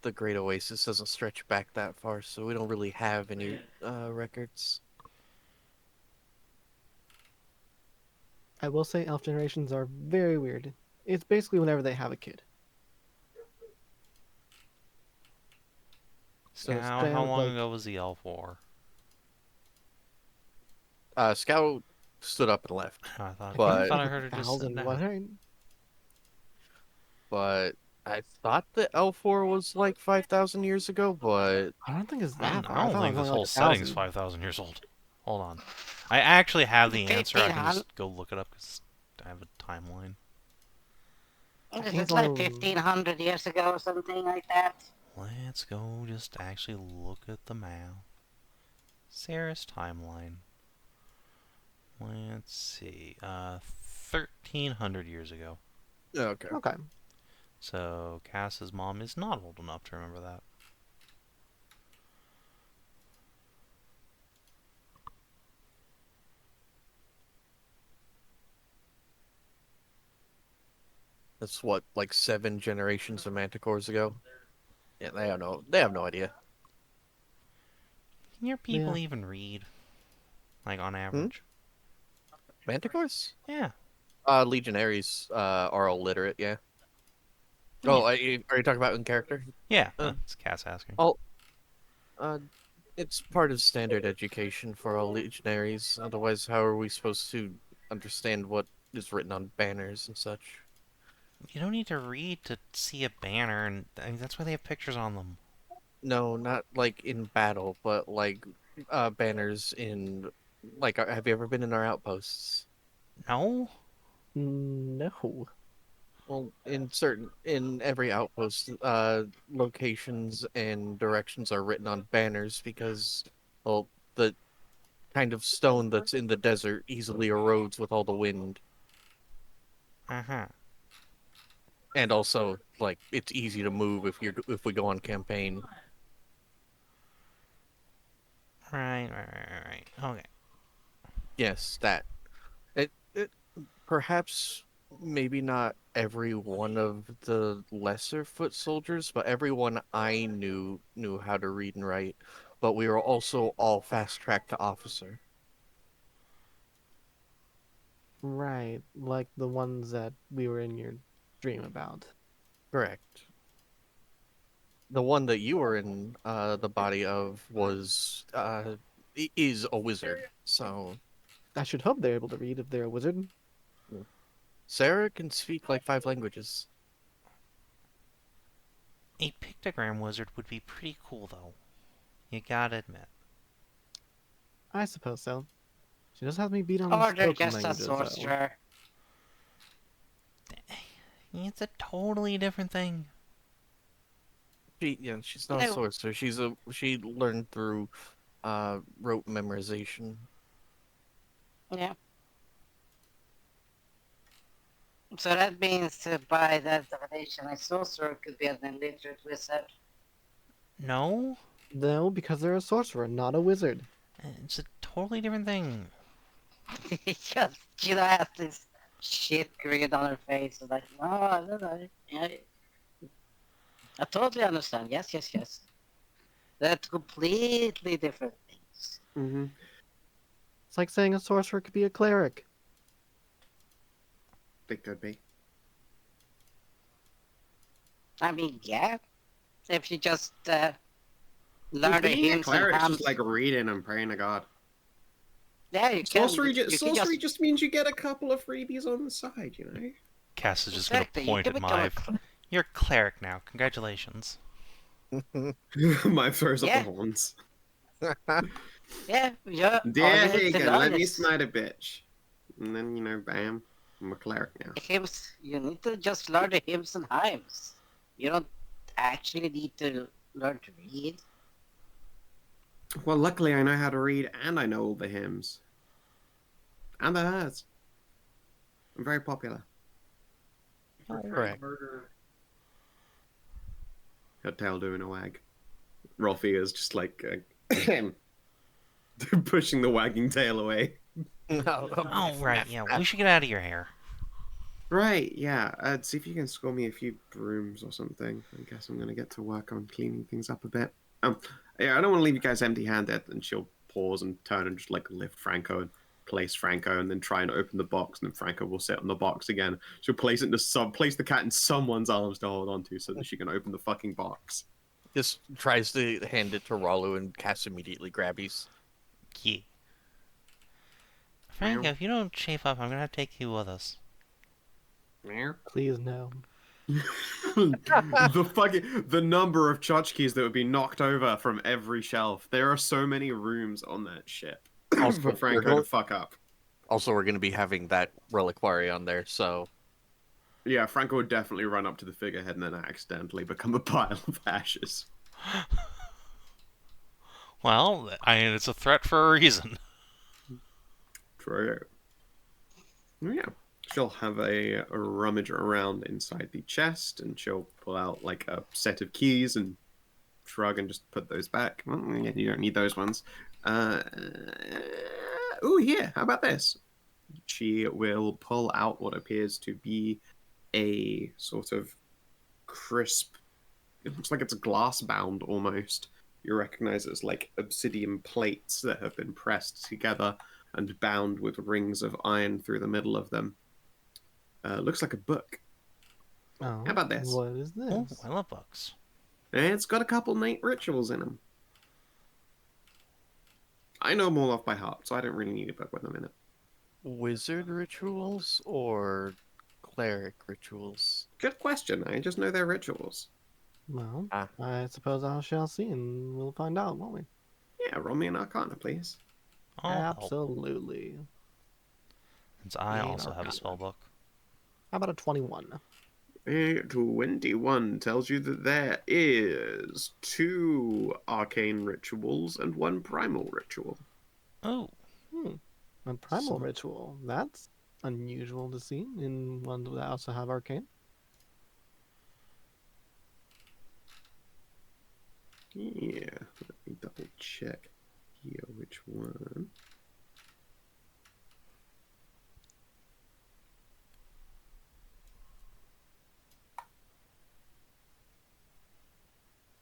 the Great Oasis doesn't stretch back that far, so we don't really have any records. I will say elf generations are very weird. It's basically whenever they have a kid. So it's How kind of long like- ago was the elf war? Scout stood up and left, I thought But- I heard her just sit 1,000, down. what, right? but I thought the Elf War was like 5,000 years ago, but I don't think it's I that don't, far. I don't thought it think was this only whole like setting's 1,000. 5,000 years old. Hold on. I actually have the answer. I can 1,500. just go look it up because I have a timeline. think It's it's like only- 1,500 years ago or something like that. Let's go just actually look at the map. Sarah's timeline. Let's see. 1,300 years ago. okay. Okay. So Cass's mom is not old enough to remember that. That's what, like 7 generations of Manticores ago. Yeah, they have no idea. Can your people Yeah. even read? Like on average? Manticores? Yeah. Legionaries are illiterate, yeah. Yeah. Oh, are you talking about in character? Yeah, Uh. that's Cass asking. Oh, it's part of standard education for all legionaries. Otherwise, how are we supposed to understand what is written on banners and such? You don't need to read to see a banner, and I mean, that's why they have pictures on them. No, not like in battle, but like banners in like have you ever been in our outposts? No? No. Well, in every outpost, locations and directions are written on banners because, well, the kind of stone that's in the desert easily erodes with all the wind, Uh-huh. and also like it's easy to move if we go on campaign. Right. Okay. Yes, that it perhaps maybe not every one of the lesser foot soldiers, but everyone I knew how to read and write. But we were also all fast tracked to officer. Right, like the ones that we were in your dream about. Correct. The one that you were in the body of was is a wizard. So I should hope they're able to read if they're a wizard. Sarah can speak like 5 languages. A pictogram wizard would be pretty cool, though. You gotta admit. I suppose so. She just has me beat on the Or they're spoken just a languages, though. sorcerer. It's a totally different thing. She's not a No. sorcerer. She learned through rote memorization. Yeah. So that means by that definition, a sorcerer could be an illiterate wizard. No? No, because they're a sorcerer, not a wizard. It's a totally different thing. Just, has this shit grin on her face. It's like, no, I don't know. Yeah, I totally understand. Yes. They're completely different things. Mm-hmm. It's like saying a sorcerer could be a cleric. They could be. I mean, yeah. If you just learn the Being a hymns and cleric's hymns. just like reading and praying to God. Yeah, you can. Sorcery just means you get a couple of freebies on the side, you know? Cass is just Exactly, gonna you point can at become a Mive. You're a cleric now. Congratulations. My throws up Yeah. the horns. Yeah, all Dear you need to Hagen, learn let me is smite a bitch. And then, bam, I'm a cleric now. hymns. You need to just learn the hymns and hymns. You don't actually need to learn to read. Well, luckily I know how to read and I know all the hymns. And the herds. I'm very popular. Correct. Got tail doing a wag. Rolfie is just like pushing the wagging tail away. Oh, right, yeah. We should get out of your hair. Right, yeah. See if you can score me a few brooms or something. I guess I'm gonna get to work on cleaning things up a bit. Yeah, I don't want to leave you guys empty-handed. And she'll pause and turn and just like lift Franco and place Franco, and then try and open the box. And then Franco will sit on the box again. She'll place the cat in someone's arms to hold on to, so that she can open the fucking box. Just tries to hand it to Ralu, and Cass immediately grabbies. Yeah. Frank, if you don't chafe up, I'm gonna have to take you with us. Please no. The number of tchotchkes that would be knocked over from every shelf. There are so many rooms on that ship Also, for Franco to fuck up. Also, we're going to be having that reliquary on there, so Yeah, Franco would definitely run up to the figurehead and then accidentally become a pile of ashes. Well, I mean, it's a threat for a reason. True. Yeah. She'll have a rummage around inside the chest, and she'll pull out like a set of keys and shrug and just put those back. Well, yeah, you don't need those ones. Ooh, here. How about this? She will pull out what appears to be a sort of crisp. It looks like it's glass bound almost. You recognize it as like obsidian plates that have been pressed together and bound with rings of iron through the middle of them. Looks like a book. Oh, How about this? What is this? Oh, I love books. It's got a couple neat rituals in them. I know them all off by heart, so I don't really need a book with them in it. wizard rituals or cleric rituals? Good question. I just know they're rituals. Well, Ah. I suppose I shall see, and we'll find out, won't we? Yeah, roll me an Arcana, please. I'll help, Absolutely. since I Yeah, also have a Arcana. spell book. How about a 21? A 21 tells you that there is 2 arcane rituals and 1 primal ritual. Oh, A primal So- ritual. That's unusual to see in ones that also have arcane. Yeah, let me double check here which one.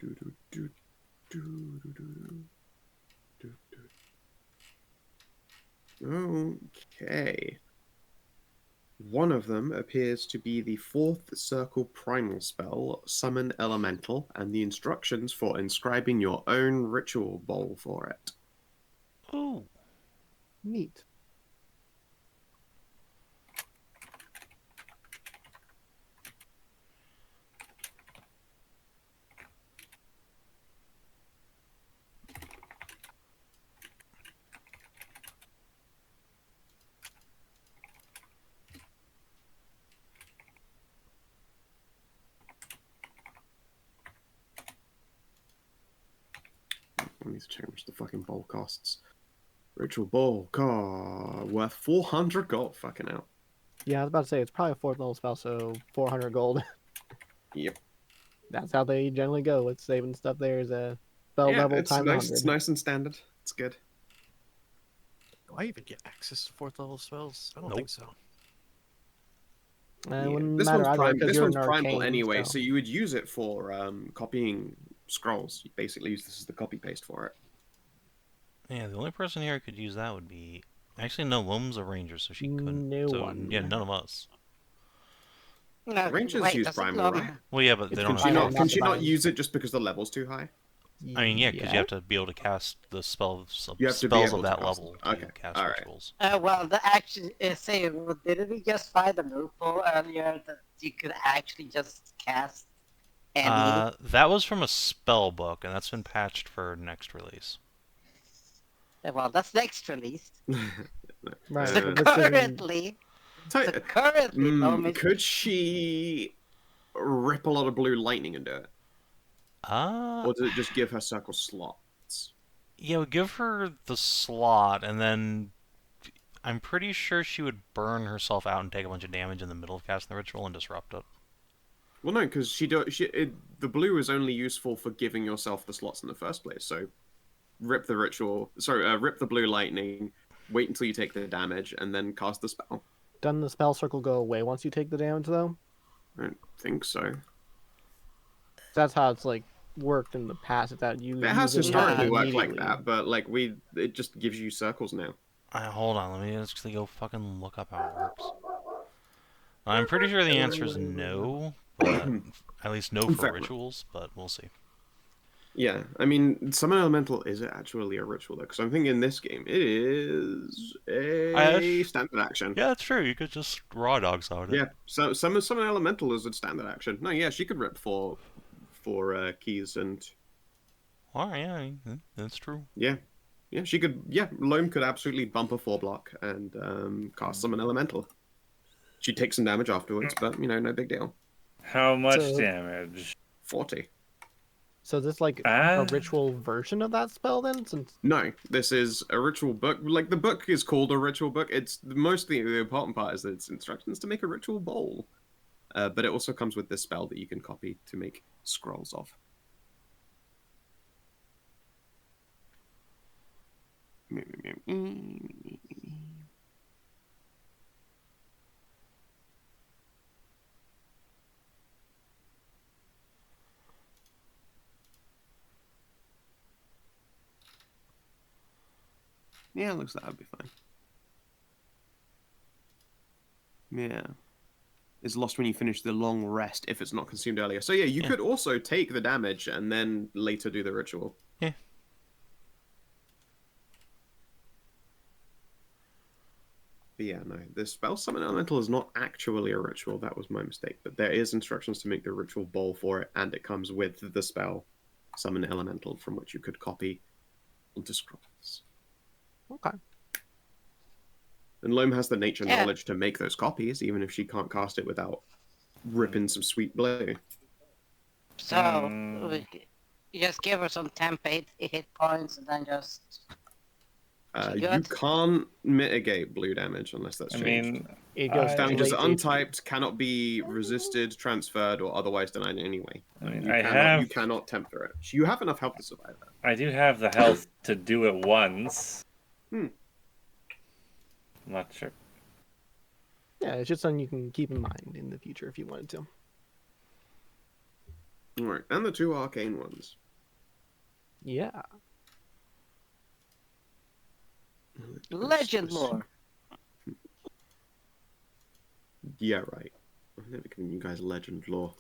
Do, do, do, do, do, do, do, do. Okay. One of them appears to be the 4th circle primal spell, Summon Elemental, and the instructions for inscribing your own ritual bowl for it. oh. Neat. I need to check how much the fucking bowl costs. Ritual bowl, worth 400 gold. Fucking hell. Yeah, I was about to say, it's probably a 4th level spell, so 400 gold. Yep. That's how they generally go with saving stuff there is a spell Yeah, level it's times nice. 100. It's nice and standard. It's good. Do I even get access to 4th level spells? I don't Nope. think so. It Yeah. wouldn't This matter one's either prime. because This you're one's an primal arcane, anyway, so you would use it for copying scrolls. You basically use this as the copy paste for it. Yeah, the only person here who could use that would be... Actually, no, Loam's a ranger, so she couldn't. No so, one. yeah, none of us. No, Rangers wait, use doesn't primal, Loam- right? Well, yeah, but It's they Can don't she have primal, not? to. Can not she not divine. use it just because the level's too high? I mean, yeah, because you have to be able to cast the spells You have to be spells able of to that cast level them. to Okay, cast alright. rituals. Well, the actually say, well, didn't we just find a loophole earlier that you could actually just cast any? That was from a spell book, and that's been patched for next release. Well, that's next release. Right, So but this isn't- currently, Loam is... Could she rip a lot of blue lightning and do it, or does it just give her circle slots? Yeah, we give her the slot, and then I'm pretty sure she would burn herself out and take a bunch of damage in the middle of casting the ritual and disrupt it. Well, no, because the blue is only useful for giving yourself the slots in the first place. So, rip the ritual. Sorry, rip the blue lightning. Wait until you take the damage, and then cast the spell. Doesn't the spell circle go away once you take the damage, though? I don't think so. That's how it's like worked in the past. Is that you It has use it historically worked like immediately. that, but like it just gives you circles now. Hold on, let me actually go fucking look up how it works. I'm pretty sure the answer is no, but at least no for Fair enough. rituals, but we'll see. Yeah, I mean, Summon Elemental is actually a ritual though, because I'm thinking in this game it is a standard action. Yeah, that's true. You could just raw dog side it. Yeah, so Summon Elemental is a standard action. No, yeah, she could rip for keys and Alright, yeah, I mean, that's true. yeah, she could. Yeah, Loam could absolutely bump a 4-block and cast Summon Elemental. She'd take some damage afterwards, but no big deal. How much So- damage? 40. So is this like a ritual version of that spell then? Since No, this is a ritual book. Like, the book is called a ritual book. It's mostly the important part is that it's instructions to make a ritual bowl. But it also comes with this spell that you can copy to make scrolls of. Yeah, it looks like that would be fine. Yeah. Is lost when you finish the long rest if it's not consumed earlier. So yeah, you could also take the damage and then later do the ritual. Yeah. But yeah, no, the spell summon elemental is not actually a ritual. That was my mistake. But there is instructions to make the ritual bowl for it, and it comes with the spell summon elemental, from which you could copy onto scrolls. Okay. And Loam has the nature Yeah. knowledge to make those copies, even if she can't cast it without ripping some sweet blue. So, you just give her some temp hit points and then just... You good? can't mitigate blue damage unless that's I changed. mean, It goes Damage is straight to HP. untyped, cannot be resisted, transferred, or otherwise denied anyway. I mean, You cannot temper it. You have enough health to survive that. I do have the health to do it once. Hmm. I'm not sure. Yeah, it's just something you can keep in mind in the future if you wanted to. Alright, and the 2 arcane ones. Yeah. Legend lore. Yeah, right. I've never given you guys legend lore.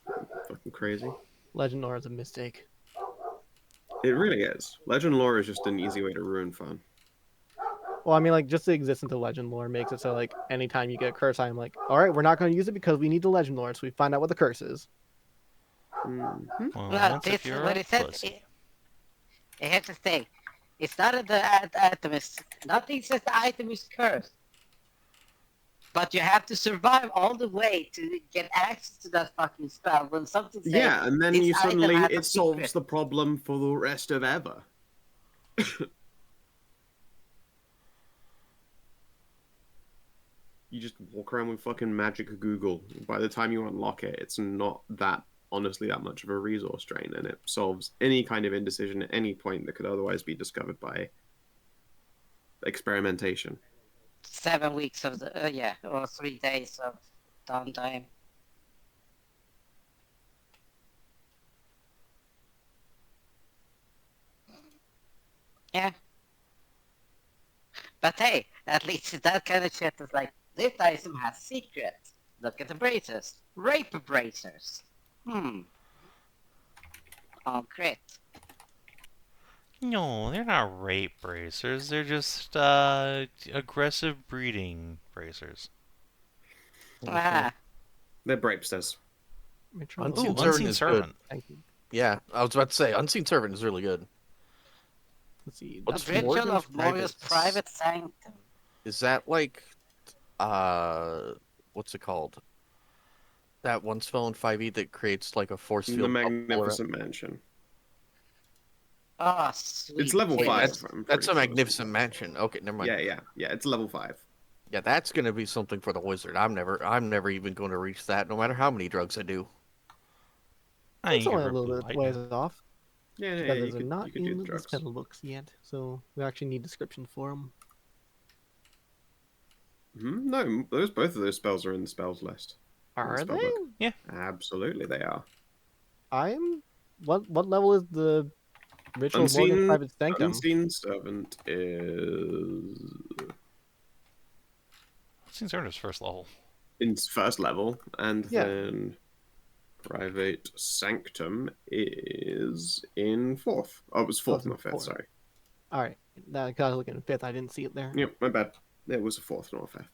Fucking crazy. Legend lore is a mistake. It really is. Legend lore is just an easy way to ruin fun. Well, I mean, like, just the existence of legend lore makes it so, like, anytime you get a curse, I'm like, all right, we're not going to use it because we need the legend lore, so we find out what the curse is. Mhm. Well, Well, that's if you're what a it said, pussy. here's the thing. It's not that the item is... Nothing says the item is cursed. But you have to survive all the way to get access to that fucking spell when something says... Yeah, and then this you item suddenly has a it solves secret. the problem for the rest of ever. You just walk around with fucking magic Google. By the time you unlock it, it's not that honestly that much of a resource drain, and it solves any kind of indecision at any point that could otherwise be discovered by experimentation. 7 weeks of the... yeah, or 3 days of downtime. Yeah. But hey, at least that kind of shit is like, this item has secrets. Look at the bracers. Rape bracers. On crit. No, they're not rape bracers. They're just aggressive breeding bracers. Ah, They're brapesters. Metro- Unseen Ooh, Servant Unseen is Servant. good. Thank you. Yeah, I was about to say, Unseen Servant is really good. Let's see. What's a ritual Morgan's of Morgan's private sanctum. Is that like, what's it called? That one spell in 5e that creates like a force The field. Magnificent Mansion. Oh, sweet. It's level Wait, 5. that's I'm a pretty sure. magnificent mansion. Okay, never mind. Yeah, it's level 5. Yeah, that's gonna be something for the wizard. I'm never even going to reach that, no matter how many drugs I do. It's only a little bit ways off. Yeah, Because you those are could, not you could do in the the drugs. spell books yet, so we actually need descriptions for them. No, both of those spells are in the spells list. Are spell they? book. Absolutely, they are. What level is the ritual of Morgan's private sanctum? Unseen Servant is Unseen Servant is first level. in first level, and Yeah. then Private Sanctum is in 4th. Oh, it was 4th, it's in not 5th, 4th. sorry. Alright, because I was looking at 5th, I didn't see it there. Yep, my bad. It was a 4th, not a 5th.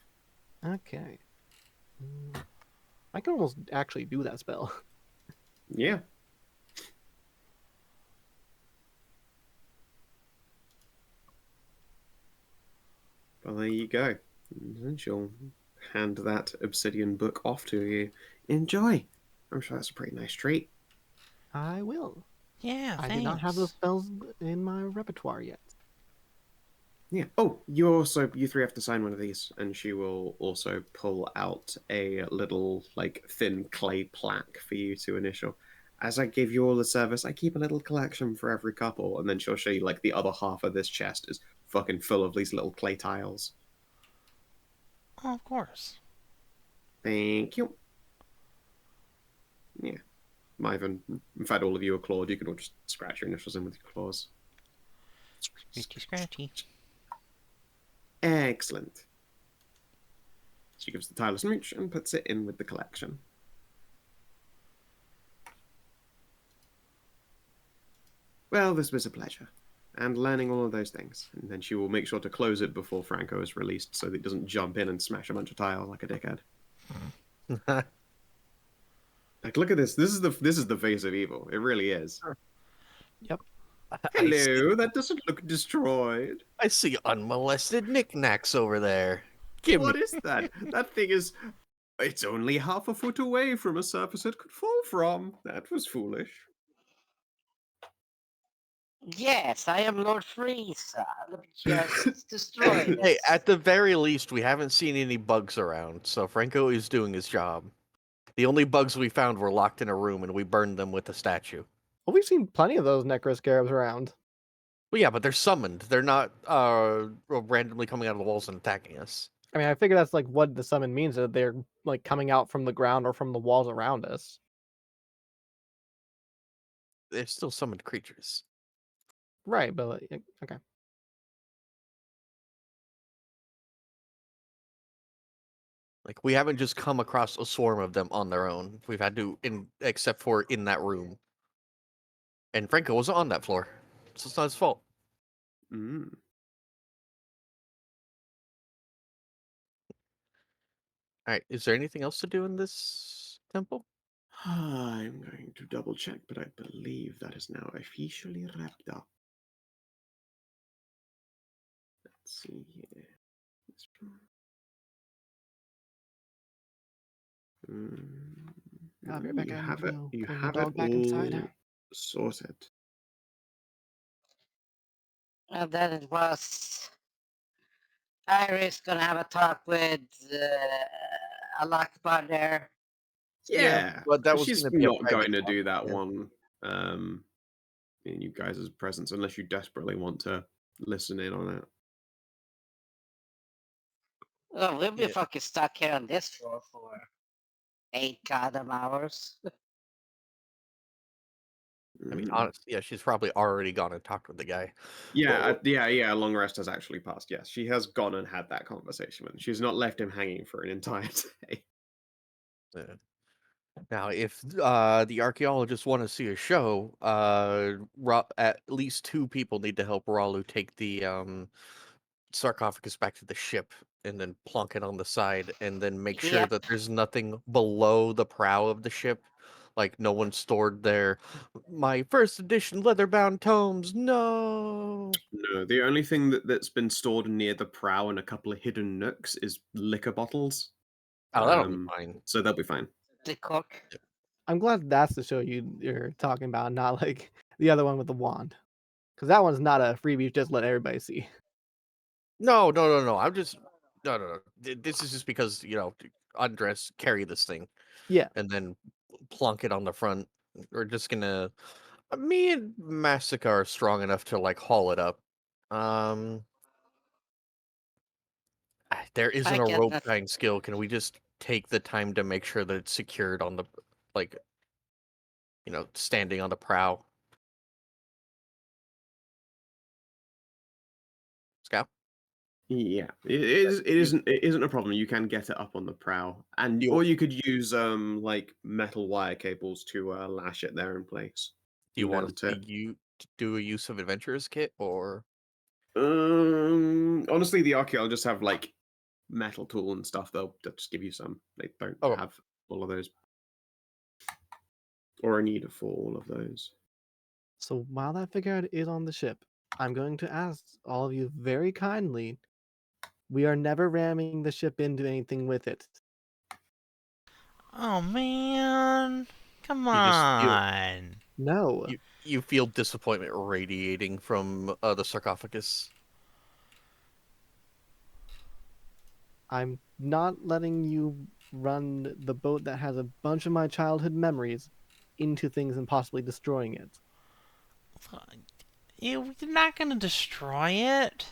Okay. I can almost actually do that spell. Yeah. Well, there you go. And she'll hand that obsidian book off to you. Enjoy. I'm sure that's a pretty nice treat. I will. Yeah, I thanks. do not have those spells in my repertoire yet. Yeah. Oh, you three have to sign one of these, and she will also pull out a little, like, thin clay plaque for you to initial. As I give you all the service, I keep a little collection for every couple, and then she'll show you, like, the other half of this chest is fucking full of these little clay tiles. Oh, of course. Thank you. Yeah. Ivan, in fact, all of you are clawed. You can all just scratch your initials in with your claws. Scratchy, scratchy. Excellent. She gives the tile a smooch and puts it in with the collection. Well, this was a pleasure. and learning all of those things. And then she will make sure to close it before Franco is released so that he doesn't jump in and smash a bunch of tile like a dickhead. Like, look at this. This is the face of evil. It really is. Yep. Hello, that doesn't look destroyed. I see unmolested knickknacks over there. Give What me. is that? That thing is... It's only half a foot away from a surface it could fall from. That was foolish. Yes, I am Lord Freeza. Let me just destroy this. Hey, at the very least, we haven't seen any bugs around, so Franco is doing his job. The only bugs we found were locked in a room, and we burned them with the statue. Well, we've seen plenty of those necroscarabs around. Well, yeah, but they're summoned. They're not randomly coming out of the walls and attacking us. I mean, I figure that's like what the summon means, that they're like coming out from the ground or from the walls around us. They're still summoned creatures. Right, but okay. Like, we haven't just come across a swarm of them on their own. We've had to, except for in that room. And Franco wasn't on that floor, so it's not his fault. Mm. All right, is there anything else to do in this temple? I'm going to double check, but I believe that is now officially wrapped up. Let's see here. I'll be right back. You I have need it. to go You bring the have it dog back inside. all sorted. And then it was Iris gonna have a talk with a lockbar there. Yeah, but that was she's gonna be a not private going to talk, do that yeah. one in you guys' presence unless you desperately want to listen in on it. Oh, we'll be Yeah. fucking stuck here on this floor for 8 goddamn hours. I mean, Mm. honestly, yeah, she's probably already gone and talked with the guy. Yeah, Well, yeah. Long rest has actually passed. Yes, she has gone and had that conversation with him. She's not left him hanging for an entire day. yeah. Now, if the archaeologists want to see a show, at least 2 people need to help Ralu take the sarcophagus back to the ship and then plonk it on the side and then make sure Yep. that there's nothing below the prow of the ship. Like, no one stored their my first edition leather-bound tomes. No. No, the only thing that's been stored near the prow in a couple of hidden nooks is liquor bottles. Oh, that'll be fine. So they'll be fine. The cook. I'm glad that's the show you're talking about, not like the other one with the wand, because that one's not a freebie. Just let everybody see. No. I'm just no. This is just because, to undress, carry this thing, Yeah, and then plonk it on the front. We're just gonna. Me and Masika are strong enough to like haul it up. There isn't I a get rope that. tying skill. Can we just take the time to make sure that it's secured on the, like, standing on the prow? Scout? Yeah, it isn't a problem. You can get it up on the prow, and You- or you could use like metal wire cables to lash it there in place. Do you want Mount to it. do a use of adventurer's kit or? Honestly, the archaeologists have like metal tool and stuff. They'll just give you some. They don't Oh. have all of those, or a need for all of those. so while that figurehead is on the ship, I'm going to ask all of you very kindly. We are never ramming the ship into anything with it. Oh man, come You just feel- on. No, You feel disappointment radiating from the sarcophagus. I'm not letting you run the boat that has a bunch of my childhood memories into things and possibly destroying it. You're not gonna destroy it.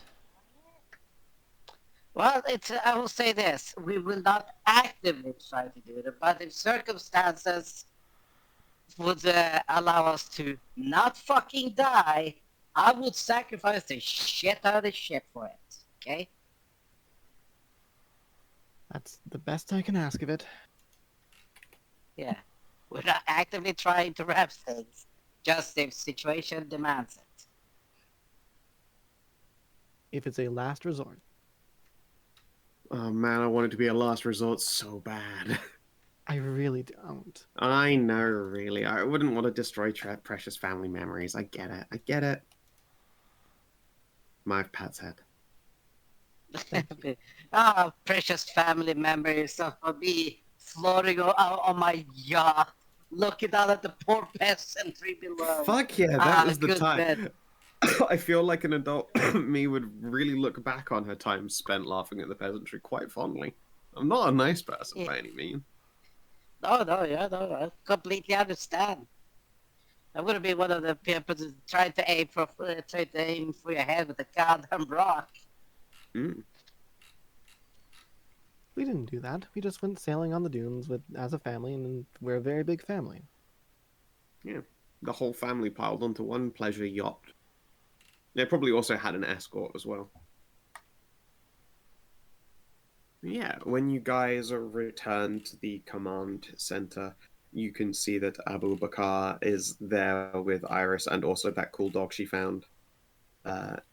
Well, I will say this: we will not actively try to do it, but if circumstances would allow us to not fucking die, I would sacrifice the shit out of the ship for it. Okay? That's the best I can ask of it. Yeah. We're not actively trying to wrap things, just if situation demands it. if it's a last resort. Oh man, I want it to be a last resort so bad. I really don't. I know, really. I wouldn't want to destroy precious family memories. I get it. I get it. My pet's head. Precious family memories of me floating on my yacht, looking down at the poor peasantry below. Fuck yeah, that was the good time. bed. I feel like an adult me would really look back on her time spent laughing at the peasantry quite fondly. I'm not a nice person by any means. No, I completely understand. I wouldn't be one of the people trying to aim for your head with a goddamn rock. Mm. We didn't do that. We just went sailing on the dunes as a family, and we're a very big family. Yeah, the whole family piled onto one pleasure yacht. They probably also had an escort as well. Yeah, when you guys are returned to the command center, you can see that Abu Bakr is there with Iris and also that cool dog she found.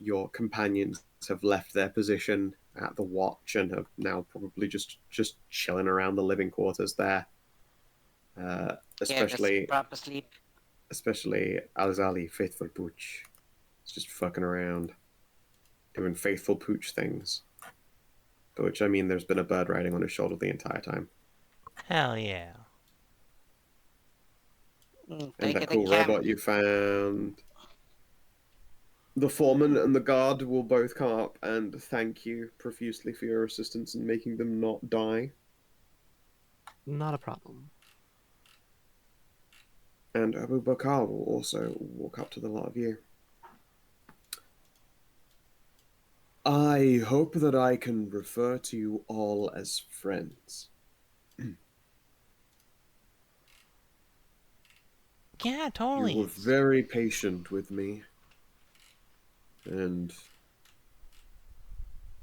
Your companions have left their position at the watch and have now probably just chilling around the living quarters there. Especially proper sleep. Especially Alzali, faithful pooch. It's just fucking around, doing faithful pooch things. By which I mean there's been a bird riding on his shoulder the entire time. Hell yeah. And that cool robot you found. The foreman and the guard will both come up and thank you profusely for your assistance in making them not die. Not a problem. And Abu Bakr will also walk up to the lot of you. I hope that I can refer to you all as friends. Yeah, totally. You were very patient with me. And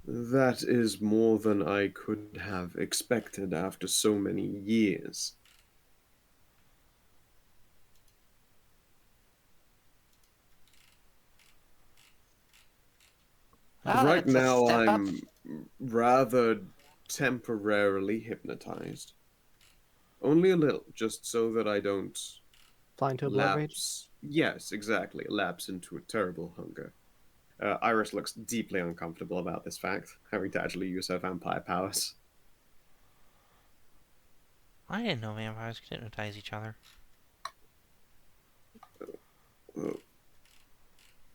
that is more than I could have expected after so many years. Right now, I'm rather temporarily hypnotized. Only a little, just so that I don't Fly into a blood rage? Yes, exactly. Lapse into a terrible hunger. Iris looks deeply uncomfortable about this fact, having to actually use her vampire powers. I didn't know vampires could hypnotize each other.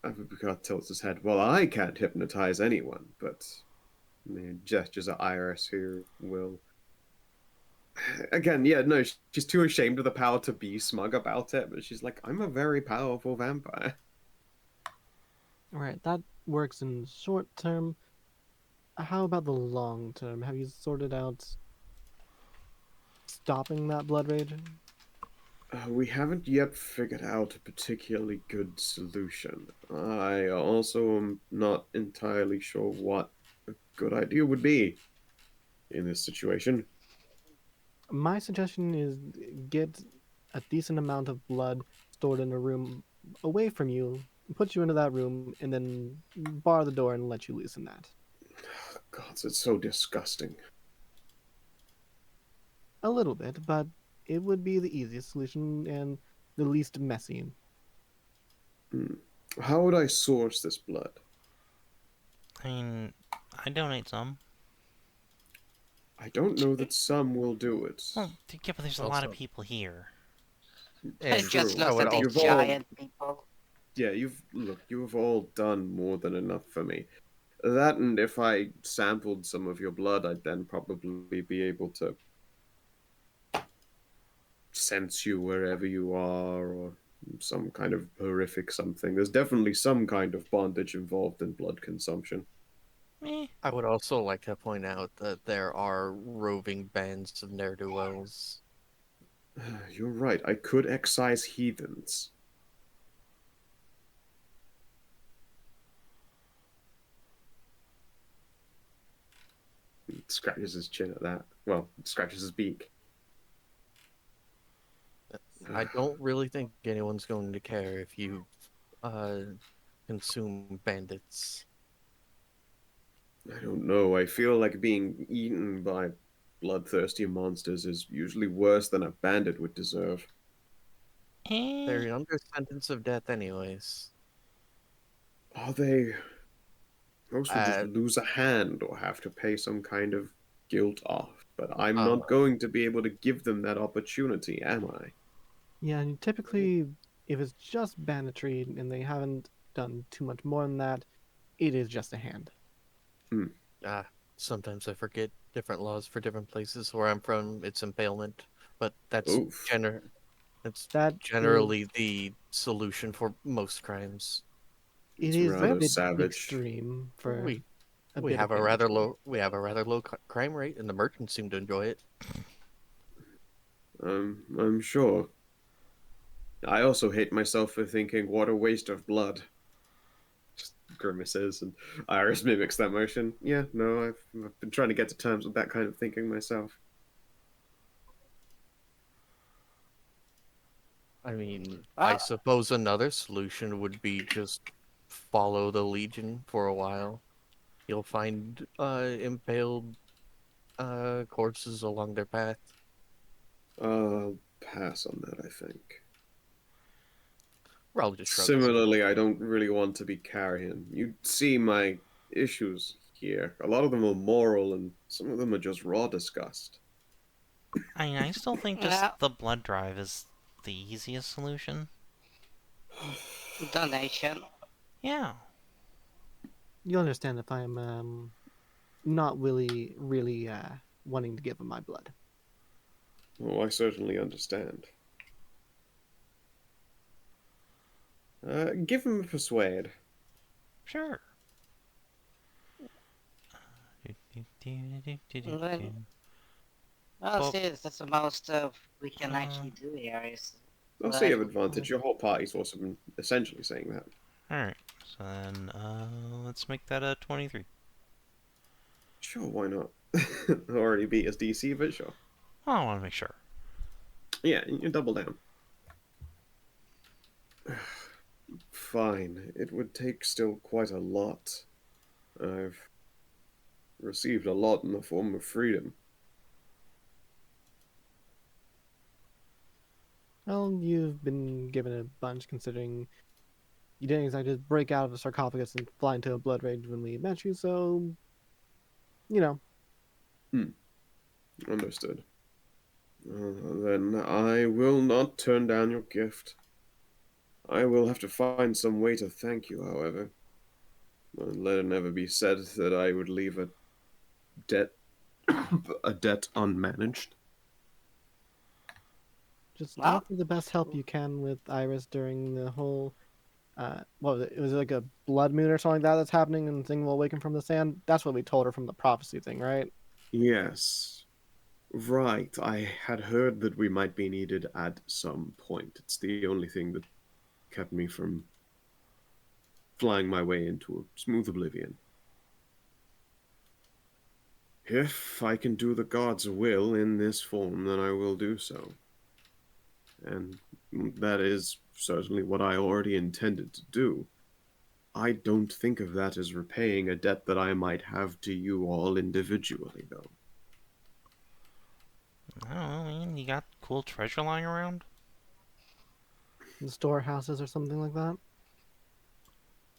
Avubikar tilts his head. Well, I can't hypnotize anyone, but he gestures at Iris, who will... Again, yeah, no, she's too ashamed of the power to be smug about it, but she's like, I'm a very powerful vampire. Alright, that works in short term. How about the long term? Have you sorted out stopping that blood rage? We haven't yet figured out a particularly good solution. I also am not entirely sure what a good idea would be in this situation. My suggestion is get a decent amount of blood stored in a room away from you, put you into that room, and then bar the door and let you loose in that. God, it's so disgusting. A little bit, but it would be the easiest solution and the least messy. How would I source this blood? I mean, I donate some. I don't know that some will do it. Well, yeah, but there's a lot of people here. I And just true. looked at these giant people. Yeah, you have all done more than enough for me. That, and if I sampled some of your blood, I'd then probably be able to sense you wherever you are, or some kind of horrific something. There's definitely some kind of bondage involved in blood consumption. I would also like to point out that there are roving bands of ne'er-do-wells. You're right, I could excise heathens. He scratches his chin at that. Well, scratches his beak. I don't really think anyone's going to care if you consume bandits. I don't know. I feel like being eaten by bloodthirsty monsters is usually worse than a bandit would deserve. Eh, They're under sentence of death anyways. Are they? Most would just Uh, lose a hand or have to pay some kind of guilt off. But I'm uh, not going to be able to give them that opportunity, am I? Yeah, and typically, if it's just banditry and they haven't done too much more than that, it is just a hand. Sometimes I forget different laws for different places. Where I'm from, it's impalement, but Oof. that's That is, generally the solution for most crimes. it It's is a rather bit savage. extreme for We a we bit of have a rather banditry. low crime rate, and the merchants seem to enjoy it. I'm sure. I also hate myself for thinking, what a waste of blood. Just grimaces, and Iris mimics that motion. Yeah, no, I've been trying to get to terms with that kind of thinking myself. I mean, I Well, suppose another solution would be just follow the Legion for a while. You'll find impaled corpses along their path. I'll pass on that, I think. Ralu just shrugs. Similarly, I don't really want to be carrion. You see my issues here. A lot of them are moral, and some of them are just raw disgust. I mean, I still think just yeah, the blood drive is the easiest solution. donation. Yeah. You'll understand if I'm not really wanting to give him my blood. Oh, I certainly understand. Give him a persuade. Sure. Then, well, Well, see, that's the most we can uh, actually do here is I'll say you like, have advantage. Your whole party's also been essentially saying that. Alright. So then, let's make that a 23. Sure, why not? Already beat his DC, but sure. Well, I want to make sure. Yeah, you double down. Fine. It would take still quite a lot. I've received a lot in the form of freedom. Well, you've been given a bunch considering you didn't exactly just break out of a sarcophagus and fly into a blood rage when we met you, so, you know. Understood. Then I will not turn down your gift. I will have to find some way to thank you, however. And let it never be said that I would leave a debt a debt unmanaged. Just well, offer the best help you can with Iris during the whole what was it? It was like a blood moon or something like that that's happening and the thing will awaken from the sand. That's what we told her from the prophecy thing, right? Yes. Right. I had heard that we might be needed at some point. It's the only thing that kept me from flying my way into a smooth oblivion. If I can do the gods' will in this form, then I will do so. And that is certainly what I already intended to do. I don't think of that as repaying a debt that I might have to you all individually, though. I don't know, man. You got cool treasure lying around? The storehouses or something like that.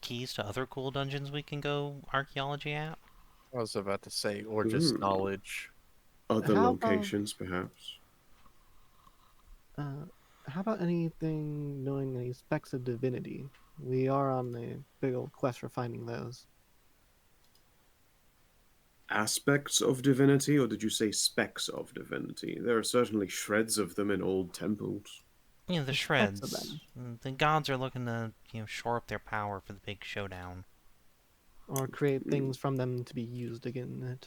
Keys to other cool dungeons we can go archaeology at? I was about to say, or just Ooh. knowledge. Other How about locations, perhaps. uh, how about anything knowing any specks of divinity? We are on a big old quest for finding those. Aspects of divinity, or did you say specks of divinity? There are certainly shreds of them in old temples. You know, the The specks of shreds. them, The gods are looking to, shore up their power for the big showdown. or create things from them to be used again.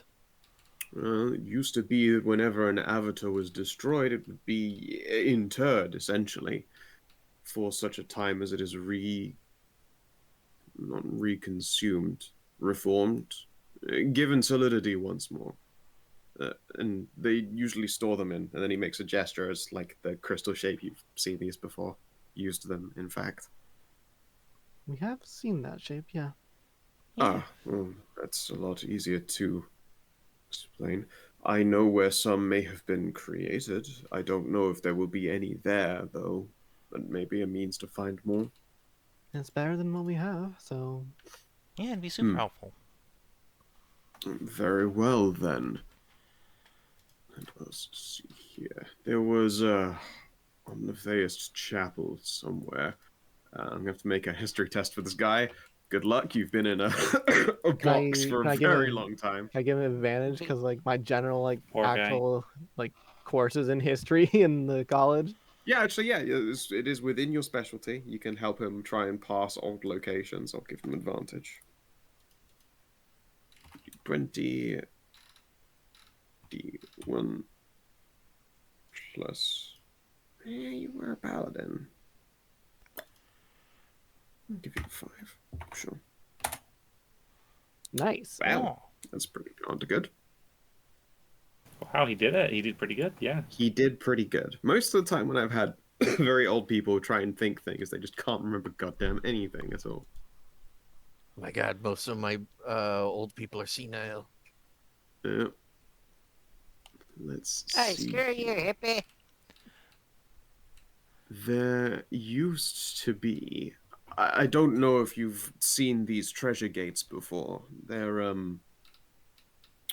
It used to be that whenever an avatar was destroyed, it would be interred, essentially, for such a time as it is not reconsumed, reformed, given solidity once more. And they usually store them in, and then he makes a gesture as like the crystal shape. You've seen these before. Used them, in fact. We have seen that shape, yeah. Yeah. That's a lot easier to explain. I know where some may have been created. I don't know if there will be any there, though. But maybe a means to find more. It's better than what we have, so Yeah, it'd be super Hmm. helpful. Very well, then. And let's see here. There was on the Theist Chapel somewhere. I'm gonna have to make a history test for this guy. Good luck. You've been in a a box for can I a give very him long time. can I give him advantage because like my general like Poor guy. actual like courses in history in the college. Yeah, actually, yeah, it is within your specialty. You can help him try and pass old locations. I'll give him advantage. 20 D1 plus. Yeah, you were a paladin. I'll give you 5. Sure. Nice. Wow, Oh. that's pretty darn good. Wow, he did it. He did pretty good. Yeah. He did pretty good. Most of the time when I've had very old people try and think things, they just can't remember goddamn anything at all. Oh my God, most of my old people are senile. Yeah. Let's Hey, see. screw you, hippie. There used to be. I don't know if you've seen these treasure gates before. They're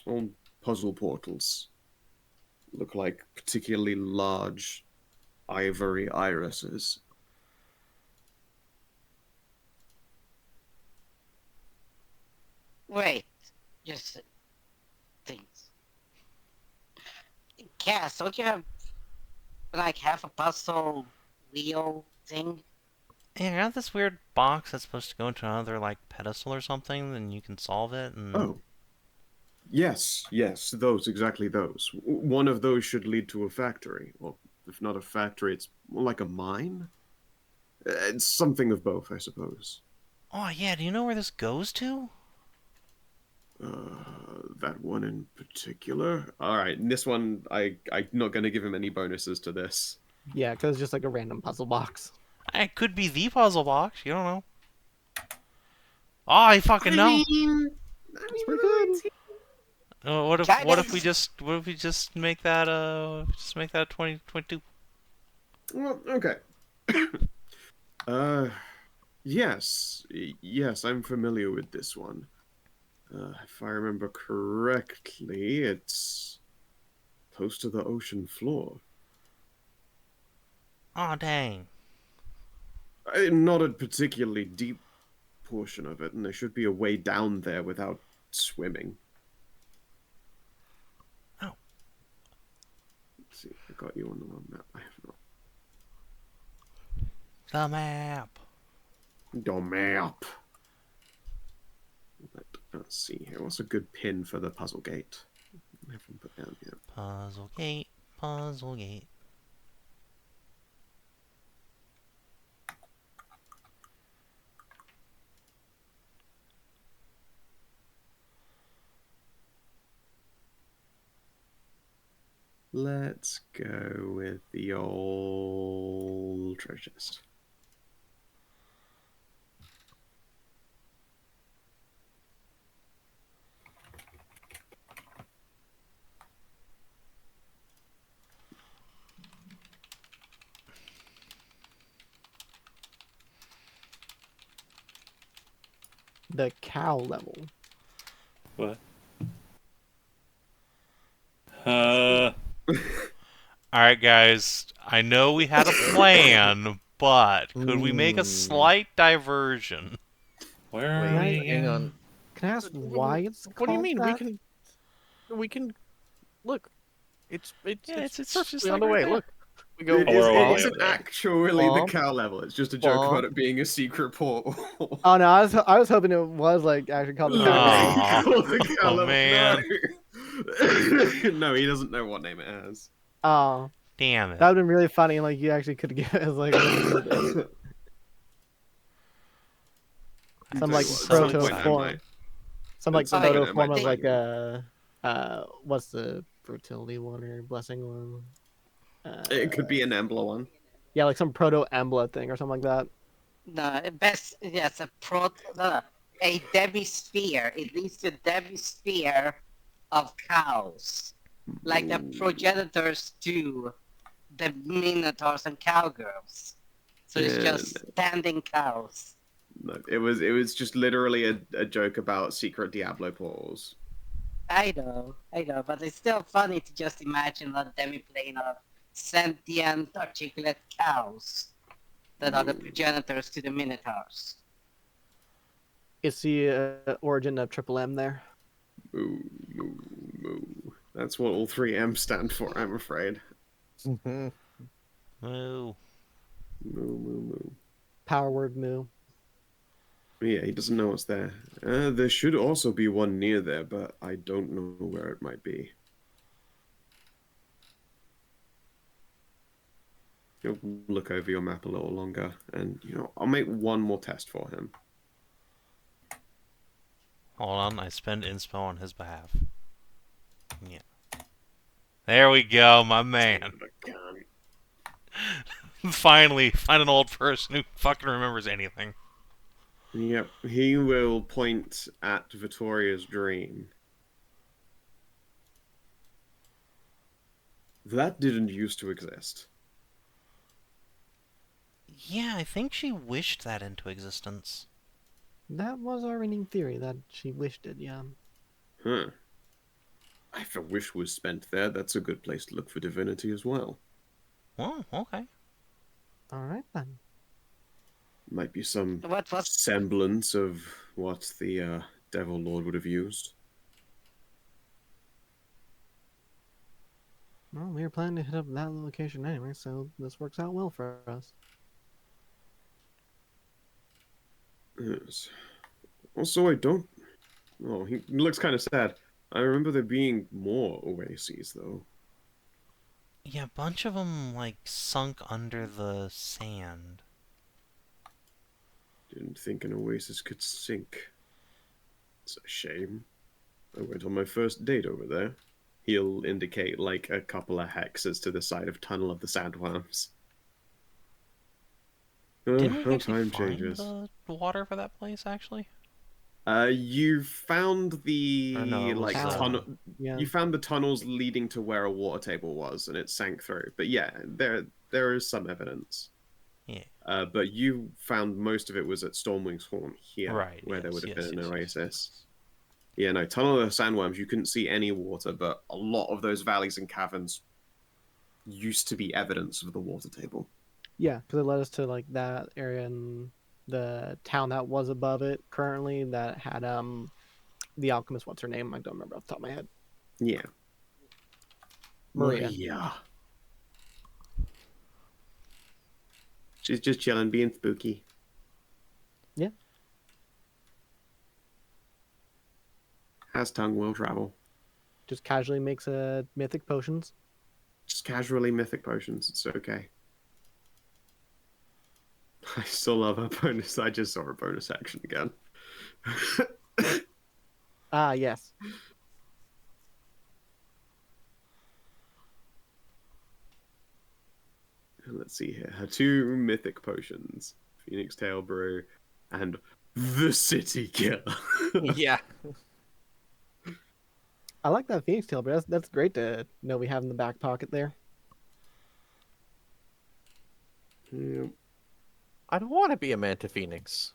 old puzzle portals. Look like particularly large ivory irises. Wait, just things. Cass, don't you have like half a puzzle wheel thing? Yeah, I got this weird box that's supposed to go into another, like, pedestal or something, then you can solve it, and... Oh. Yes, those, exactly those. One of those should lead to a factory. Or if not a factory, it's more like a mine? It's something of both, I suppose. Oh, yeah, do you know where this goes to? That one in particular? Alright, this one, I'm not going to give him any bonuses to this. Yeah, because it's just like a random puzzle box. It could be the puzzle box, you don't know. Oh, I fucking know! It's pretty good. What if Guidance. we just make that 2022? Well, okay. Yes, I'm familiar with this one. If I remember correctly, it's close to the ocean floor. Oh, dang. Not a particularly deep portion of it, and there should be a way down there without swimming. Oh. Let's see, I got you on the wrong map. I have not. The map. The map. Let's see here. What's a good pin for the puzzle gate? I haven't put down here. Puzzle gate, puzzle gate. Let's go with the old treasure chest. The cow level. What? Alright, guys. I know we had a plan, but could we make a slight diversion? Where are Wait, we hang again? on. Can I ask why it's What do you called mean? that? We can look. It's Yeah, it's just perfectly on like the right way. there. Look, we go. It, Oh, we're it way isn't up there. actually the Bomb. cow level. It's just a joke Bomb. about it being a secret portal. Oh no, I was hoping it was like actually called the cow Literally level. Aw. called the cow Oh, level. man. No. No, he doesn't know what name it has. Oh, Damn it. that would have been really funny. Like you actually could give it as like some like Some proto point I form, might. some like At some point proto I form might of like find what's the fertility one or blessing one? It could be an Embla one. Yeah, like some proto Embla thing or something like that. No, best, yes, a pro. No, a demi-sphere. It leads to a demi-sphere of cows. Like the progenitors to the minotaurs and cowgirls. So it's Yeah, just standing cows. No, it was just literally a joke about secret Diablo portals. I know, but it's still funny to just imagine a demi-plane of sentient, articulate cows that are the progenitors to the minotaurs. Is the origin of Triple M there? Moo, moo, moo. That's what all three M's stand for, I'm afraid. Mhm. Moo. Moo, moo, moo. Power word moo. Yeah, he doesn't know what's there. There should also be one near there, but I don't know where it might be. You'll look over your map a little longer, and I'll make one more test for him. Hold on, I spend inspo on his behalf. Yeah. There we go, my man. Finally, find an old person who fucking remembers anything. Yep, he will point at Vittoria's dream. That didn't used to exist. Yeah, I think she wished that into existence. That was our running theory, that she wished it, yeah. Huh. If a wish was spent there, that's a good place to look for divinity as well. Oh, okay. Alright then. Might be some What was semblance of what the Devil Lord would have used. Well, we were planning to hit up that location anyway, so this works out well for us. Yes. Also, I don't... Oh, he looks kind of sad. I remember there being more oases, though. Yeah, a bunch of them, like, sunk under the sand. Didn't think an oasis could sink. It's a shame. I went on my first date over there. He'll indicate, like, a couple of hexes to the side of Tunnel of the Sandworms. Didn't we How actually time find changes. the water for that place, actually? You found the Or no, it was, tunnel. Yeah. You found the tunnels leading to where a water table was, and it sank through. But yeah, there is some evidence. Yeah. But you found most of it was at Stormwing's Horn here, Right, where there yes, would have yes, been an yes, oasis. yes. Yeah, no, Tunnel of the Sandworms. You couldn't see any water, but a lot of those valleys and caverns used to be evidence of the water table. Yeah, because it led us to like that area in the town that was above it currently that had the alchemist, what's her name? I don't remember off the top of my head. Yeah. Maria. She's just chilling, being spooky. Yeah. Has tongue, will travel. Just casually makes mythic potions. Just casually mythic potions. It's okay. I still love her bonus. I just saw her bonus action again. Ah, yes. Let's see here. Her two mythic potions. Phoenix Tail Brew and the City Killer. Yeah. I like that Phoenix tail, but that's great to know we have in the back pocket there. Yep. I don't want to be a Manta Phoenix.